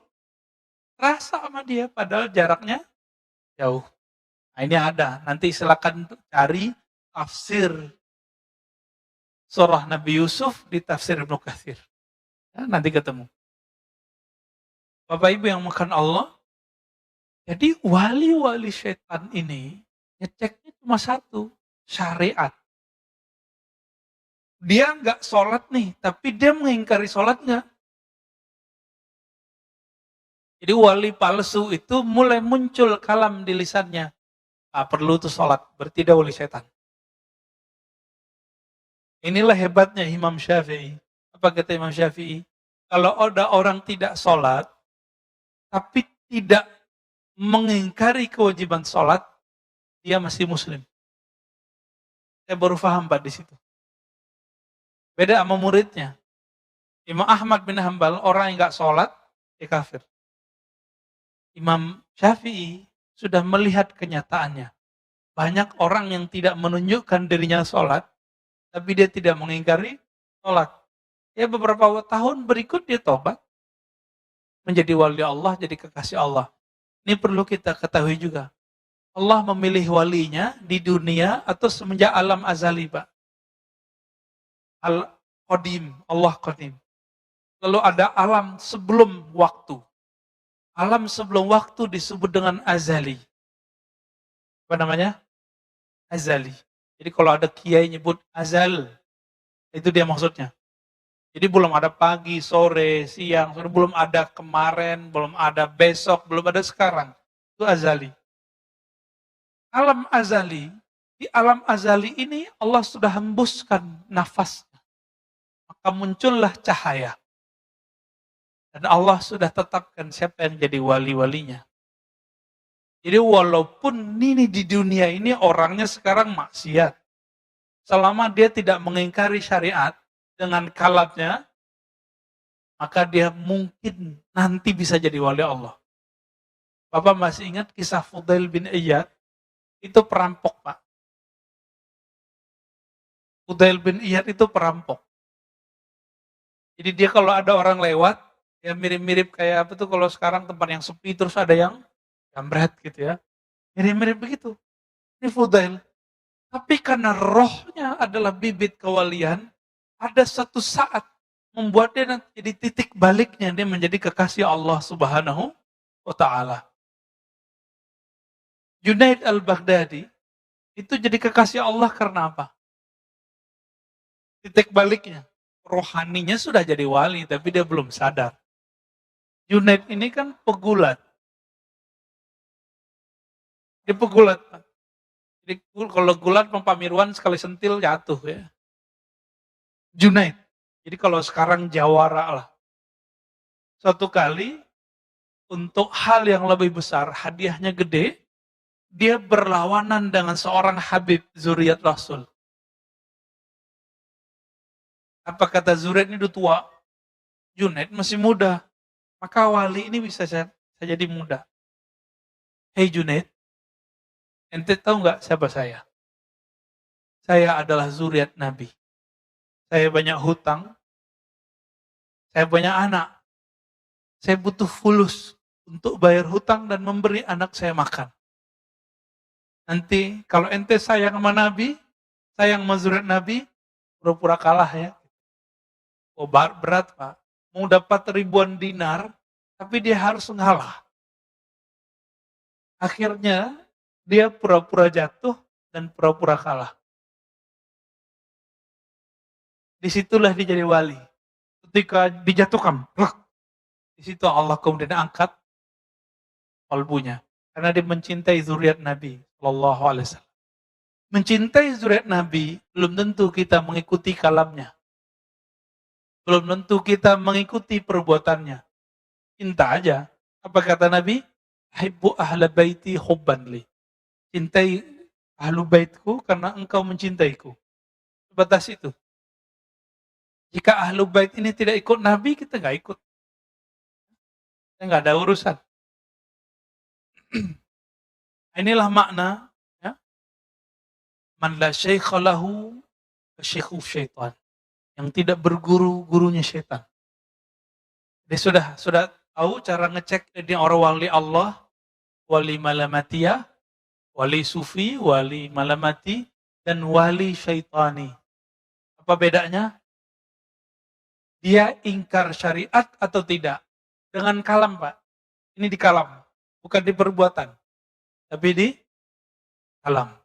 rasa sama dia, padahal jaraknya jauh. Nah, ini ada, nanti silakan cari tafsir surah Nabi Yusuf di tafsir Ibnu Katsir. Ya, nanti ketemu. Bapak Ibu yang makan Allah, jadi wali-wali setan ini ngeceknya cuma satu, syariat. Dia nggak sholat nih, tapi dia mengingkari sholatnya. Jadi wali palsu itu mulai muncul kalam di lisannya. Perlu tuh sholat, berarti dia wali setan. Inilah hebatnya Imam Syafi'i. Apa kata Imam Syafi'i? Kalau ada orang tidak sholat, tapi tidak mengingkari kewajiban sholat, dia masih muslim. Saya baru paham Pak di situ. Beda sama muridnya. Imam Ahmad bin Hambal, orang yang nggak sholat, dia kafir. Imam Syafi'i sudah melihat kenyataannya. Banyak orang yang tidak menunjukkan dirinya sholat, tapi dia tidak mengingkari sholat. Ya beberapa tahun berikut dia tobat, menjadi wali Allah, jadi kekasih Allah. Ini perlu kita ketahui juga. Allah memilih walinya di dunia atau semenjak alam azali, Pak. Al-Qadim, Allah Qadim. Lalu ada alam sebelum waktu. Alam sebelum waktu disebut dengan azali. Apa namanya? Azali. Jadi kalau ada kiai nyebut azal, itu dia maksudnya. Jadi belum ada pagi, sore, siang, belum ada kemarin, belum ada besok, belum ada sekarang. Itu azali. Alam azali, di alam azali ini Allah sudah hembuskan nafasnya. Maka muncullah cahaya. Dan Allah sudah tetapkan siapa yang jadi wali-walinya. Jadi walaupun ini di dunia ini orangnya sekarang maksiat. Selama dia tidak mengingkari syariat dengan kalatnya, maka dia mungkin nanti bisa jadi wali Allah. Bapak masih ingat kisah Fudail bin Iyad? Itu perampok, Pak. Fudail bin Iyad itu perampok. Jadi dia kalau ada orang lewat, ya mirip-mirip kayak apa tuh kalau sekarang tempat yang sepi terus ada yang jambret gitu ya. Mirip-mirip begitu. Ini Fudail. Tapi karena rohnya adalah bibit kewalian, ada satu saat membuat dia nanti jadi titik baliknya, dia menjadi kekasih Allah Subhanahu wa Ta'ala. Junaid al-Baghdadi itu jadi kekasih Allah karena apa? Titik baliknya. Rohaninya sudah jadi wali, tapi dia belum sadar. Junaid ini kan pegulat. Dia pegulat. Jadi kalau gulat Pamiruan sekali sentil jatuh ya. Junaid. Jadi kalau sekarang jawara lah. Suatu kali untuk hal yang lebih besar, hadiahnya gede, dia berlawanan dengan seorang Habib zuriat Rasul. Apa kata Zuret ini udah tua, Junaid masih muda, maka wali ini bisa jadi muda. Hei Junaid, ente tahu nggak siapa saya? Saya adalah zuriat Nabi. Saya banyak hutang, saya banyak anak. Saya butuh fulus untuk bayar hutang dan memberi anak saya makan. Nanti kalau ente sayang sama Nabi, sayang sama zuriat Nabi, pura-pura kalah ya. Oh berat Pak. Mau dapat ribuan dinar, tapi dia harus ngalah. Akhirnya dia pura-pura jatuh dan pura-pura kalah. Disitulah dia jadi wali. Ketika dijatuhkan, di situ Allah kemudian angkat kalbunya. Karena dia mencintai zuriat Nabi Sallallahu Alaihi Wasallam. Mencintai zuriat Nabi belum tentu kita mengikuti kalamnya. Belum tentu kita mengikuti perbuatannya. Cinta aja. Apa kata Nabi? Hibbu ahla baiti hubban li. Cintai ahlu baitku karena engkau mencintaiku. Batas itu. Jika ahlu bait ini tidak ikut Nabi, kita nggak ikut. Kita nggak ada urusan. Inilah makna ya. Man la syaikha lahu syaikhu syaitan. Yang tidak berguru, gurunya syaitan. Dia sudah tahu cara ngecek dia orang wali Allah, wali malamatiyah, wali sufi, wali malamati, dan wali syaitani. Apa bedanya? Dia ingkar syariat atau tidak? Dengan kalam, Pak. Ini di kalam, bukan di perbuatan. Tapi di kalam.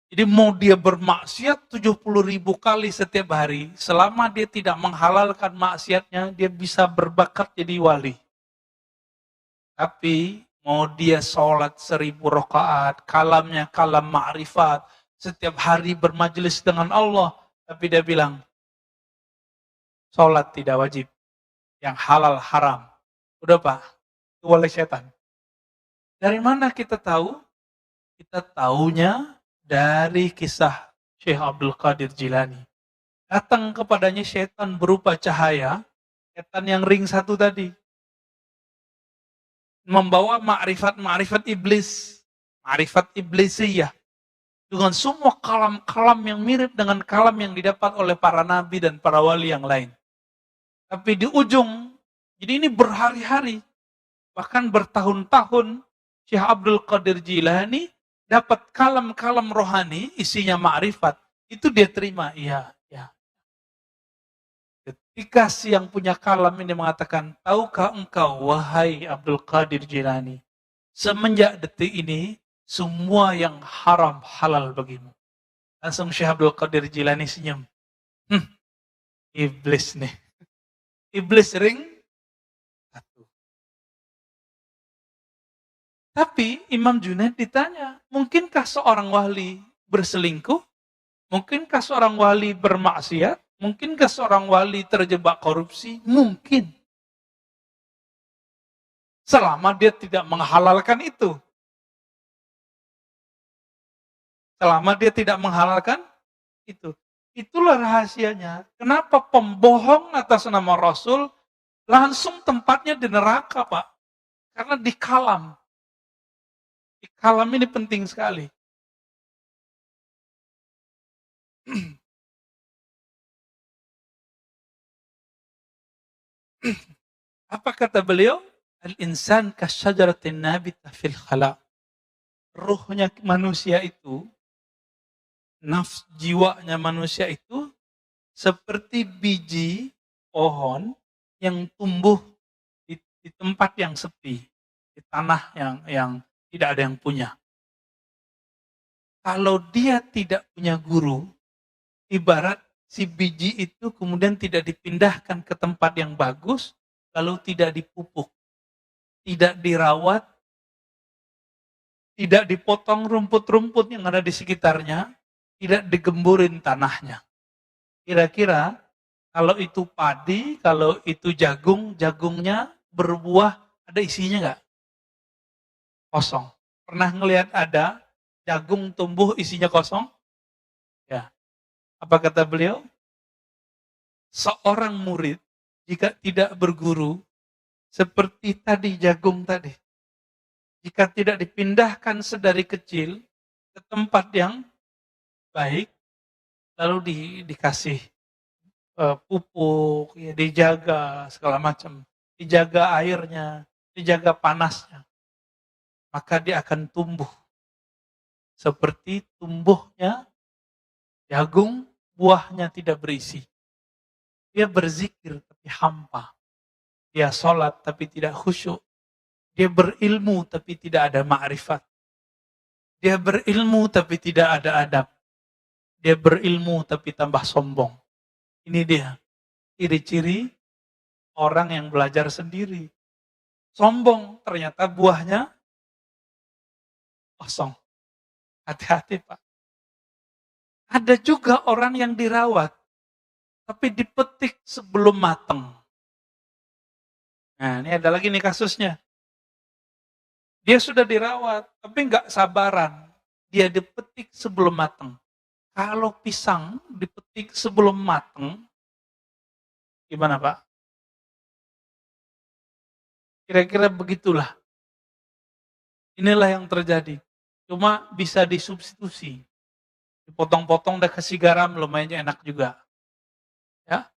Jadi mau dia bermaksiat 70.000 kali setiap hari, selama dia tidak menghalalkan maksiatnya, dia bisa berbakat jadi wali. Tapi mau dia sholat 1000 rakaat, kalamnya kalam ma'rifat, setiap hari bermajelis dengan Allah, tapi dia bilang, sholat tidak wajib, yang halal haram. Udah Pak, itu wali setan. Dari mana kita tahu? Kita taunya dari kisah Syekh Abdul Qadir Jilani. Datang kepadanya setan berupa cahaya, setan yang ring satu tadi. Membawa ma'rifat iblis, ma'rifat iblisiyah. Dengan semua kalam-kalam yang mirip dengan kalam yang didapat oleh para nabi dan para wali yang lain. Tapi di ujung, jadi ini berhari-hari, bahkan bertahun-tahun, Syekh Abdul Qadir Jilani dapat kalam-kalam rohani, isinya ma'rifat, itu dia terima, iya. Ketika si yang punya kalam ini mengatakan, tahukah engkau, wahai Abdul Qadir Jilani, semenjak detik ini, semua yang haram halal bagimu. Langsung Syekh Abdul Qadir Jilani senyum. Iblis nih. Iblis ring satu. Tapi Imam Junaid ditanya, mungkinkah seorang wali berselingkuh? Mungkinkah seorang wali bermaksiat? Mungkinkah seorang wali terjebak korupsi? Mungkin. Selama dia tidak menghalalkan itu. Selama dia tidak menghalalkan itu. Itulah rahasianya. Kenapa pembohong atas nama Rasul langsung tempatnya di neraka, Pak? Karena di kalam. Di kalam ini penting sekali. Apa kata beliau? Al-insan kasyajaratin nabita fil khala. Ruhnya manusia itu, jiwanya manusia itu seperti biji pohon yang tumbuh di tempat yang sepi, di tanah yang tidak ada yang punya. Kalau dia tidak punya guru, ibarat si biji itu kemudian tidak dipindahkan ke tempat yang bagus, lalu tidak dipupuk, tidak dirawat, tidak dipotong rumput-rumput yang ada di sekitarnya, tidak digemburin tanahnya. Kira-kira kalau itu padi, kalau itu jagung, jagungnya berbuah, ada isinya nggak? Kosong. Pernah ngelihat ada jagung tumbuh isinya kosong? Ya. Apa kata beliau? seorang murid jika tidak berguru, seperti tadi jagung tadi, jika tidak dipindahkan sedari kecil ke tempat yang baik, lalu dikasih pupuk, ya, dijaga segala macam, dijaga airnya, dijaga panasnya, maka dia akan tumbuh seperti tumbuhnya jagung, buahnya tidak berisi. Dia berzikir tapi hampa. Dia sholat tapi tidak khusyuk. Dia berilmu tapi tidak ada ma'rifat. Dia berilmu tapi tidak ada adab. Dia berilmu tapi tambah sombong. Ini dia ciri-ciri orang yang belajar sendiri. Sombong, ternyata buahnya kosong. Hati-hati Pak. Ada juga orang yang dirawat, tapi dipetik sebelum mateng. Nah, ini ada lagi nih kasusnya. Dia sudah dirawat, tapi nggak sabaran. Dia dipetik sebelum mateng. Kalau pisang dipetik sebelum mateng, gimana Pak? Kira-kira begitulah. Inilah yang terjadi. Cuma bisa disubstitusi. Dipotong-potong dan kasih garam lumayan enak juga. Ya,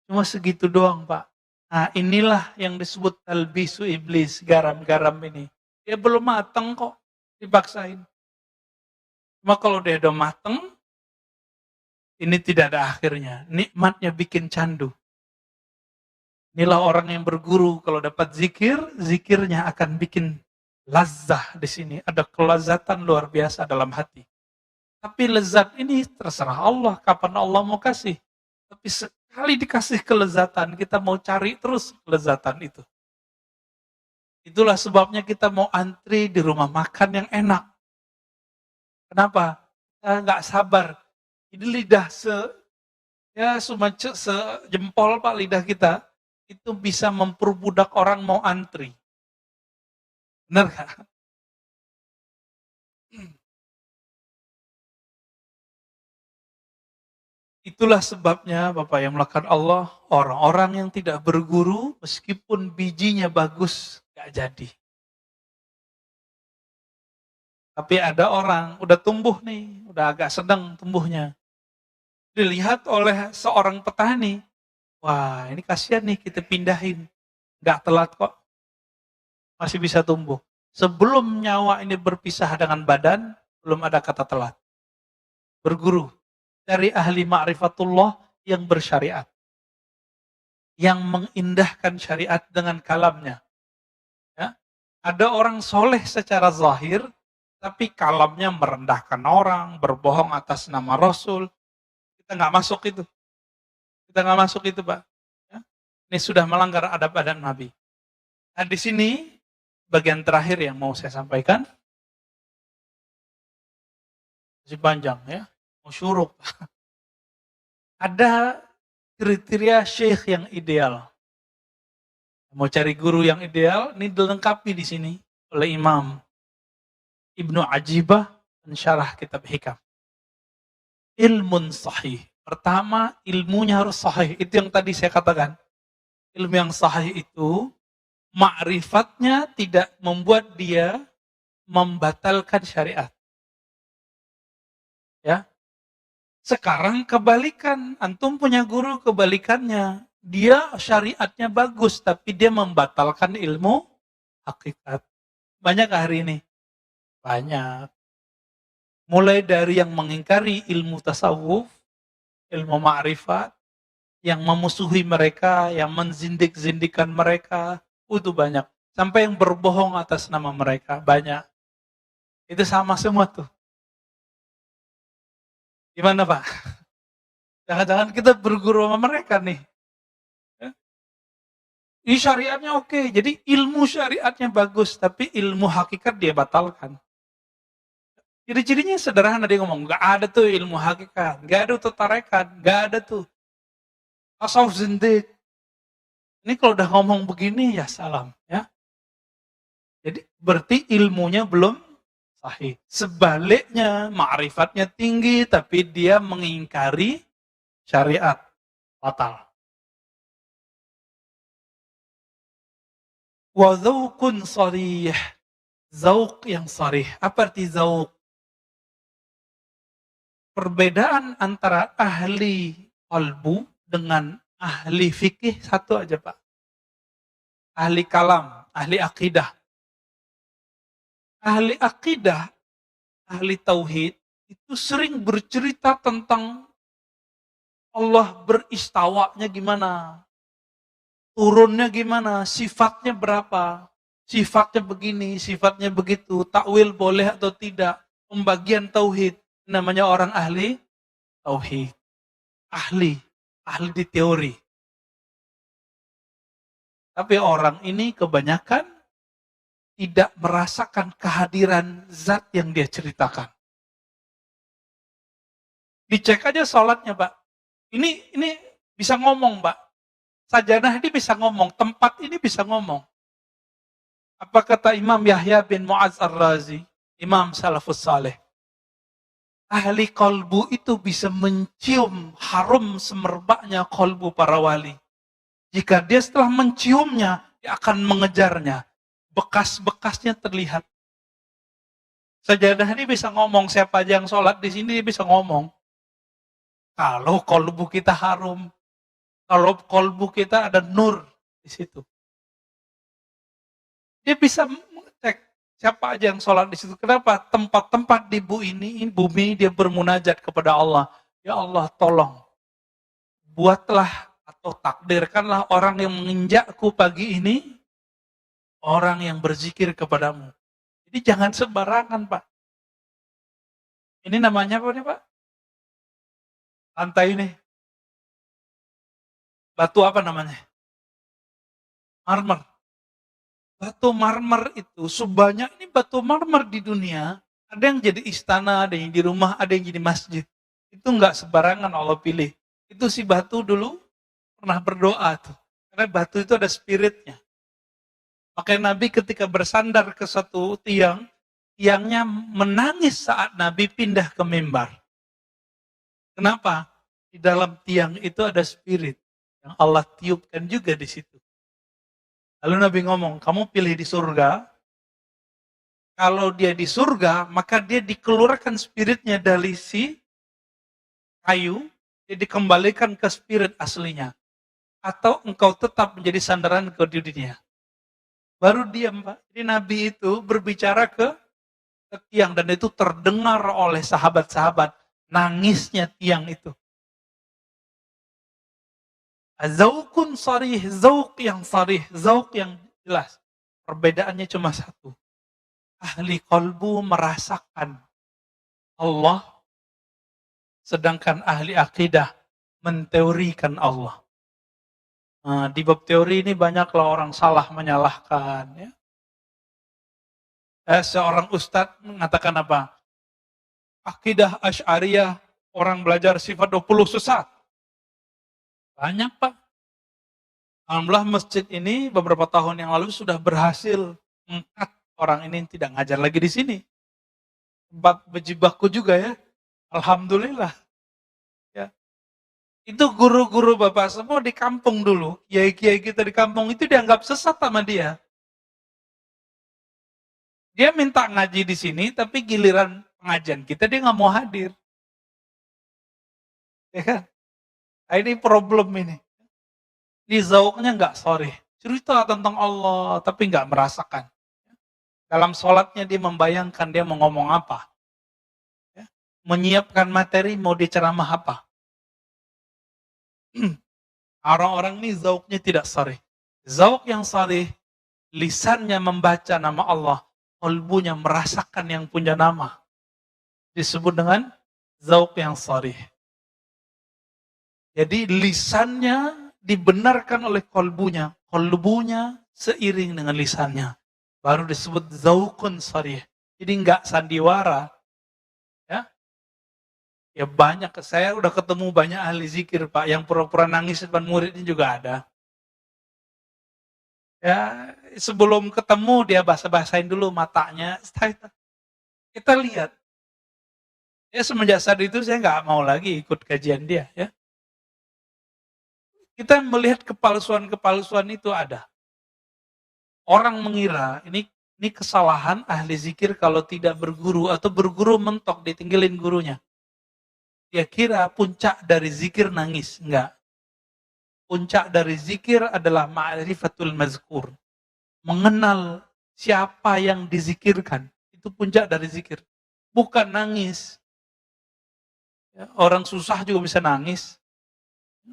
cuma segitu doang Pak. Nah inilah yang disebut talbisu iblis, garam-garam ini. Dia belum mateng kok, dipaksain. Cuma kalau dia udah mateng, ini tidak ada akhirnya. Nikmatnya bikin candu. Inilah orang yang berguru, kalau dapat zikir, zikirnya akan bikin lazah di sini. Ada kelazatan luar biasa dalam hati. Tapi lezat ini terserah Allah, kapan Allah mau kasih. Tapi sekali dikasih kelezatan, kita mau cari terus kelezatan itu. Itulah sebabnya kita mau antri di rumah makan yang enak. Kenapa? Kita nggak sabar. Ini lidah sejempol Pak lidah kita, itu bisa memperbudak orang mau antri. Benar nggak? Itulah sebabnya Bapak yang melakukan Allah, orang-orang yang tidak berguru, meskipun bijinya bagus, nggak jadi. Tapi ada orang, udah tumbuh nih, udah agak sedang tumbuhnya. Dilihat oleh seorang petani, wah ini kasihan nih kita pindahin. Nggak telat kok, masih bisa tumbuh. Sebelum nyawa ini berpisah dengan badan, belum ada kata telat. Berguru dari ahli ma'rifatullah yang bersyariat. Yang mengindahkan syariat dengan kalamnya. Ya. Ada orang soleh secara zahir, tapi kalamnya merendahkan orang, berbohong atas nama Rasul. Kita nggak masuk itu. Kita nggak masuk itu Pak. Ya. Ini sudah melanggar adab-adab Nabi. Nah di sini, bagian terakhir yang mau saya sampaikan. Masih panjang ya. Mau syuruk. Ada kriteria syekh yang ideal. Mau cari guru yang ideal, ini dilengkapi di sini oleh Imam Ibnu Ajibah mensyarah kitab Hikam. Ilmun sahih. Pertama, ilmunya harus sahih. Itu yang tadi saya katakan. Ilmu yang sahih itu, ma'rifatnya tidak membuat dia membatalkan syariat. Ya. Sekarang kebalikan, antum punya guru kebalikannya. Dia syariatnya bagus, tapi dia membatalkan ilmu hakikat. Banyak hari ini? Banyak. Mulai dari yang mengingkari ilmu tasawuf, ilmu ma'rifat, yang memusuhi mereka, yang menzindik-zindikan mereka, itu banyak. Sampai yang berbohong atas nama mereka, banyak. Itu sama semua tuh. Gimana Pak? Jangan-jangan kita berguru sama mereka nih. Ini syariatnya oke, jadi ilmu syariatnya bagus, tapi ilmu hakikat dia batalkan. Ciri-cirinya sederhana, dia ngomong, gak ada tuh ilmu hakikat, gak ada tuh tarekat, gak ada tuh. Tasawuf zindik. Ini kalau udah ngomong begini, ya salam. Ya. Jadi berarti ilmunya belum sahih. Sebaliknya, ma'rifatnya tinggi, tapi dia mengingkari syariat. Fatal. Wa dzauqun sharih. Zauq yang sharih. Apa arti zauq? Perbedaan antara ahli qalbu dengan ahli fikih satu aja Pak. Ahli kalam, ahli akidah. Ahli akidah, ahli tauhid, itu sering bercerita tentang Allah beristawanya gimana, turunnya gimana, sifatnya berapa, sifatnya begini, sifatnya begitu, takwil boleh atau tidak, pembagian tauhid. Namanya orang ahli tauhid. Ahli di teori. Tapi orang ini kebanyakan tidak merasakan kehadiran zat yang dia ceritakan. Dicek aja sholatnya, Pak. Ini bisa ngomong, Pak. Sajadah ini bisa ngomong, tempat ini bisa ngomong. Apa kata Imam Yahya bin Mu'adz Ar-Razi, Imam Salafus Saleh? Ahli kolbu itu bisa mencium harum semerbaknya kolbu para wali. Jika dia setelah menciumnya, dia akan mengejarnya. Bekas-bekasnya terlihat. Sajadah ini bisa ngomong, siapa aja yang sholat di sini dia bisa ngomong. Kalau kolbu kita harum, kalau kolbu kita ada nur di situ. Dia bisa mengecek siapa aja yang sholat di situ. Kenapa? Tempat-tempat di bumi dia bermunajat kepada Allah. Ya Allah, tolong buatlah atau takdirkanlah orang yang menginjakku pagi ini, orang yang berzikir kepadamu. Jadi jangan sembarangan, Pak. Ini namanya apa nih, Pak? Lantai ini. Batu apa namanya? Marmer. Batu marmer itu sebanyak ini batu marmer di dunia, ada yang jadi istana, ada yang di rumah, ada yang jadi masjid. Itu enggak sembarangan Allah pilih. Itu si batu dulu pernah berdoa tuh. Karena batu itu ada spiritnya. Makanya Nabi ketika bersandar ke satu tiang, tiangnya menangis saat Nabi pindah ke mimbar. Kenapa? Di dalam tiang itu ada spirit yang Allah tiupkan juga di situ. Lalu Nabi ngomong, kamu pilih di surga. Kalau dia di surga, maka dia dikeluarkan spiritnya dari si kayu, dia dikembalikan ke spirit aslinya. Atau engkau tetap menjadi sandaran ke dunia. Baru diam, Pak. Jadi Nabi itu berbicara ke tiang, dan itu terdengar oleh sahabat-sahabat. Nangisnya tiang itu. Zaukun sarih, zauk yang sarih, zauk yang jelas. Perbedaannya cuma satu. Ahli kolbu merasakan Allah, sedangkan ahli akidah menteorikan Allah. Nah, di bab teori ini banyaklah orang salah menyalahkan. Ya. Seorang ustadz mengatakan apa? Akidah Asy'ariyah, orang belajar sifat 20 sesat. Banyak, Pak. Alhamdulillah masjid ini beberapa tahun yang lalu sudah berhasil mengangkat orang ini tidak ngajar lagi di sini. Tempat berjibaku juga ya. Alhamdulillah. Ya. Itu guru-guru Bapak semua di kampung dulu. Kiai-kiai kita di kampung itu dianggap sesat sama dia. Dia minta ngaji di sini, tapi giliran pengajian kita dia nggak mau hadir. Ya kan? Nah, ini problem ini. Di zauknya nggak sorry. Cerita tentang Allah, tapi nggak merasakan. Dalam sholatnya dia membayangkan dia mau ngomong apa. Ya. Menyiapkan materi mau diceramah apa. Orang-orang ini zauknya tidak sorry. Zauk yang sorry, lisannya membaca nama Allah, kalbunya merasakan yang punya nama. Disebut dengan zauk yang sorry. Jadi lisannya dibenarkan oleh kalbunya seiring dengan lisannya. Baru disebut zaukun sarih. Jadi enggak sandiwara. Ya. Ya banyak, saya udah ketemu banyak ahli zikir Pak, yang pura-pura nangis depan muridnya juga ada. Ya, sebelum ketemu dia basa-basain dulu matanya. Kita lihat. Ya semenjak saat itu saya nggak mau lagi ikut kajian dia. Ya. Kita melihat kepalsuan-kepalsuan itu ada. Orang mengira ini kesalahan ahli zikir kalau tidak berguru atau berguru mentok ditinggalin gurunya. Dia kira puncak dari zikir nangis. Enggak. Puncak dari zikir adalah ma'rifatul mazkur. Mengenal siapa yang dizikirkan. Itu puncak dari zikir. Bukan nangis. Ya, orang susah juga bisa nangis.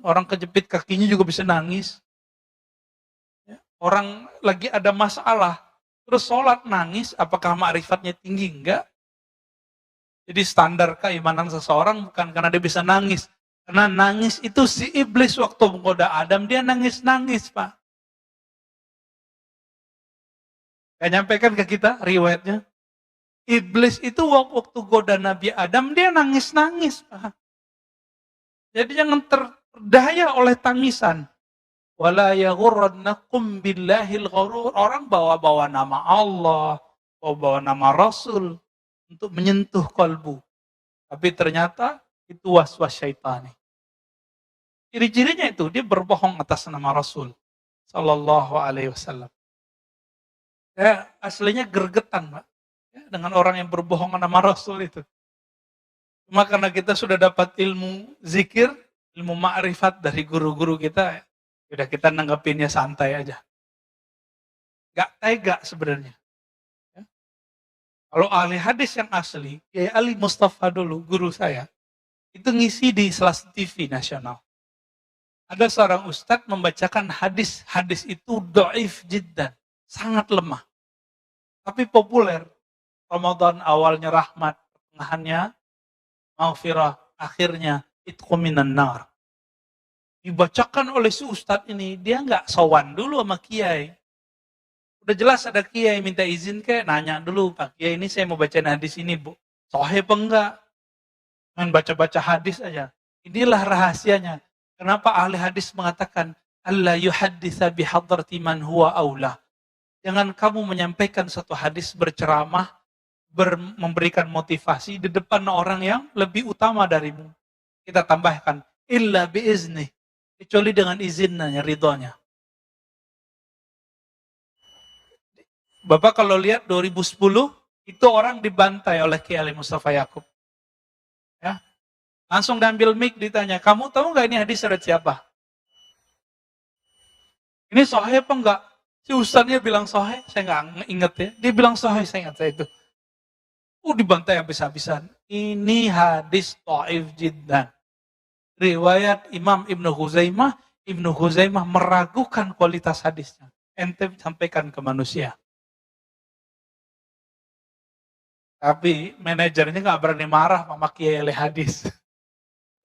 Orang kejepit kakinya juga bisa nangis. Ya, orang lagi ada masalah, terus sholat nangis, apakah ma'rifatnya tinggi? Enggak. Jadi standar keimanan seseorang bukan karena dia bisa nangis. Karena nangis itu si iblis waktu menggoda Adam, dia nangis-nangis, Pak. Gak nyampaikan ke kita riwayatnya. Iblis itu waktu goda Nabi Adam, dia nangis-nangis, Pak. Jadi jangan terdaya oleh tangisan. Wala yaghurrannakum billahil gharur. Orang bawa-bawa nama Allah, bawa-bawa nama Rasul untuk menyentuh kalbu. Tapi ternyata itu waswas syaitani. Ciri-cirinya itu dia berbohong atas nama Rasul sallallahu alaihi wasallam. Ya, aslinya gergetan, Pak. Ya, dengan orang yang berbohong nama Rasul itu. Cuma karena kita sudah dapat ilmu zikir, ilmu ma'rifat dari guru-guru kita, udah kita nanggapinnya santai aja. Gak tega sebenarnya. Ya. Kalau ahli hadis yang asli, Kiai Ali Mustafa dulu, guru saya, itu ngisi di Selas TV nasional. Ada seorang ustadz membacakan hadis, hadis itu do'if jiddan, sangat lemah. Tapi populer. Ramadan awalnya rahmat, pertengahannya maghfirah, akhirnya itqu minan nar. Dibacakan oleh si ustadz ini, dia nggak sowan dulu sama kiai. Udah jelas ada kiai minta izin kayak nanya dulu, Pak Kiai ini saya mau bacain hadis ini, Bu. Sahih apa enggak? Jangan baca-baca hadis aja. Inilah rahasianya. Kenapa ahli hadis mengatakan Allah yuhadditsa bihadrati man huwa aula. Jangan kamu menyampaikan satu hadis berceramah, memberikan motivasi di depan orang yang lebih utama darimu. Kita tambahkan illa biizni, kecuali dengan izinnya, ridhonya. Bapak kalau lihat 2010 itu orang dibantai oleh Kiai Ali Mustafa Yakub. Ya. Langsung diambil mic ditanya, kamu tahu nggak ini hadis riwayat siapa? Ini sahih apa enggak? Si ustaznya bilang sahih, saya nggak inget ya. Dia bilang sahih, saya ingat saya itu. Dibantai habis-habisan. Ini hadis dhaif jiddan. Riwayat Imam Ibnu Huzaimah meragukan kualitas hadisnya. Ente sampaikan ke manusia. Tapi manajernya nggak berani marah sama Kiai hadis.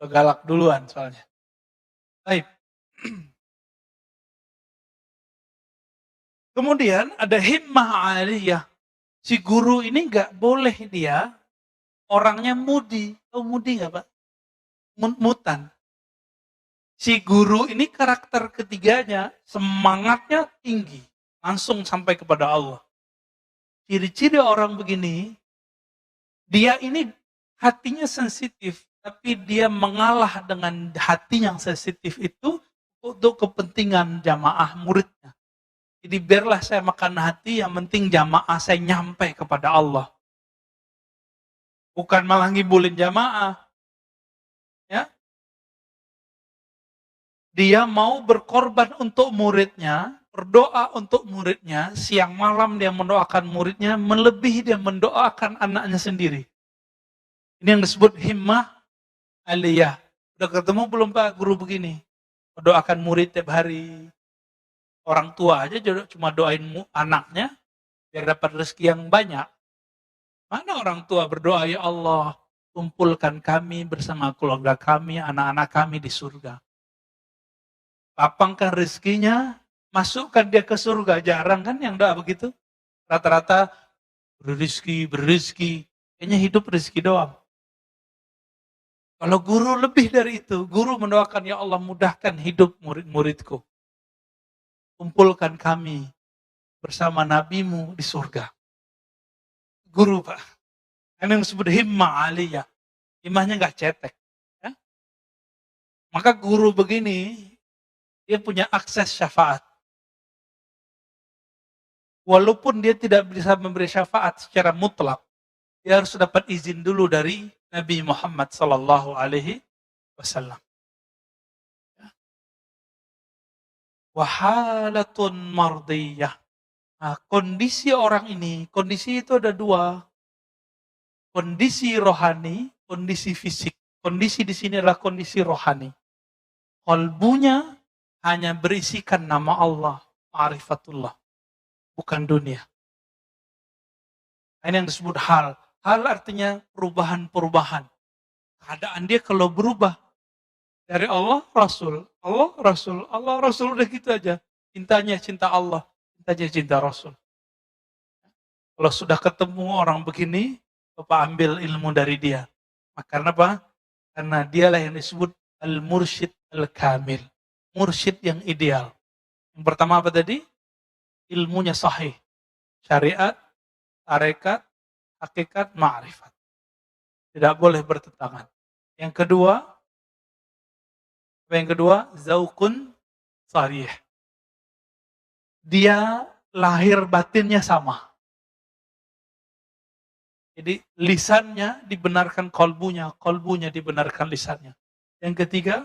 Galak duluan soalnya. Baik. Kemudian ada himmah aliyah. Si guru ini nggak boleh dia orangnya mudi. Tahu mudi nggak Pak? Mutan. Si guru ini karakter ketiganya semangatnya tinggi. Langsung sampai kepada Allah. Ciri-ciri orang begini, dia ini hatinya sensitif. Tapi dia mengalah dengan hati yang sensitif itu untuk kepentingan jamaah muridnya. Jadi biarlah saya makan hati, yang penting jamaah saya nyampe kepada Allah. Bukan malah ngibulin jamaah. Ya. Dia mau berkorban untuk muridnya, berdoa untuk muridnya, siang malam dia mendoakan muridnya, melebihi dia mendoakan anaknya sendiri. Ini yang disebut himmah aliyah. Udah ketemu belum Pak guru begini? Mendoakan murid tiap hari. Orang tua aja cuma doain anaknya, biar dapat rezeki yang banyak. Mana orang tua berdoa, ya Allah, kumpulkan kami bersama keluarga kami, anak-anak kami di surga. Lapangkan rezekinya, masukkan dia ke surga. Jarang kan yang doa begitu? Rata-rata berizki. Kayaknya hidup rezeki doang. Kalau guru lebih dari itu, guru mendoakan, ya Allah mudahkan hidup murid-muridku. Kumpulkan kami bersama nabimu di surga. Guru Pak. Ini yang disebut himmah aliyah. Himmahnya nggak cetek. Ya? Maka guru begini, dia punya akses syafaat. walaupun dia tidak bisa memberi syafaat secara mutlak, dia harus dapat izin dulu dari Nabi Muhammad sallallahu alaihi wasallam. Wahalatun mardiyah. Nah, kondisi orang ini, kondisi itu ada dua. Kondisi rohani, kondisi fisik. Kondisi di sini adalah kondisi rohani. Kalbunya hanya berisikan nama Allah, ma'rifatullah, bukan dunia. Ini yang disebut hal. Hal artinya perubahan-perubahan. Keadaan dia kalau berubah dari Allah, Rasul, Allah, Rasul, Allah, Rasul, udah gitu aja. Cintanya cinta Allah, cintanya cinta Rasul. Kalau sudah ketemu orang begini, Bapak ambil ilmu dari dia. Karena apa? Karena dialah yang disebut al-mursyid al-kamil. Mursyid yang ideal. Yang pertama apa tadi? Ilmunya sahih. Syariat, tarekat, hakikat, ma'rifat. Tidak boleh bertentangan. Yang kedua, zaukun sarih. Dia lahir batinnya sama. Jadi lisannya dibenarkan kolbunya, kolbunya dibenarkan lisannya. Yang ketiga,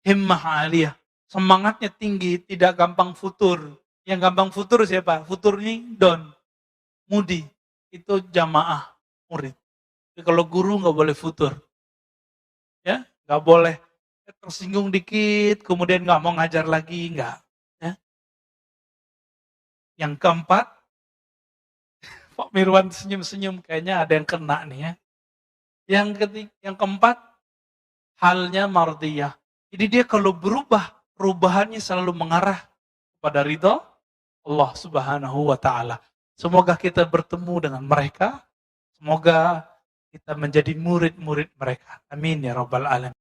himmah aliyah. Semangatnya tinggi, tidak gampang futur. Yang gampang futur siapa? Futur ini don, mudi. Itu jamaah murid. Jadi kalau guru nggak boleh futur. Ya, nggak boleh tersinggung dikit, kemudian nggak mau ngajar lagi, nggak. Ya. Yang keempat, Pak Mirwan senyum-senyum, kayaknya ada yang kena nih ya. Yang keempat, halnya mardiyah. Jadi dia kalau berubah, perubahannya selalu mengarah kepada ridha Allah Subhanahu wa taala. Semoga kita bertemu dengan mereka. Semoga kita menjadi murid-murid mereka. Amin ya rabbal alamin.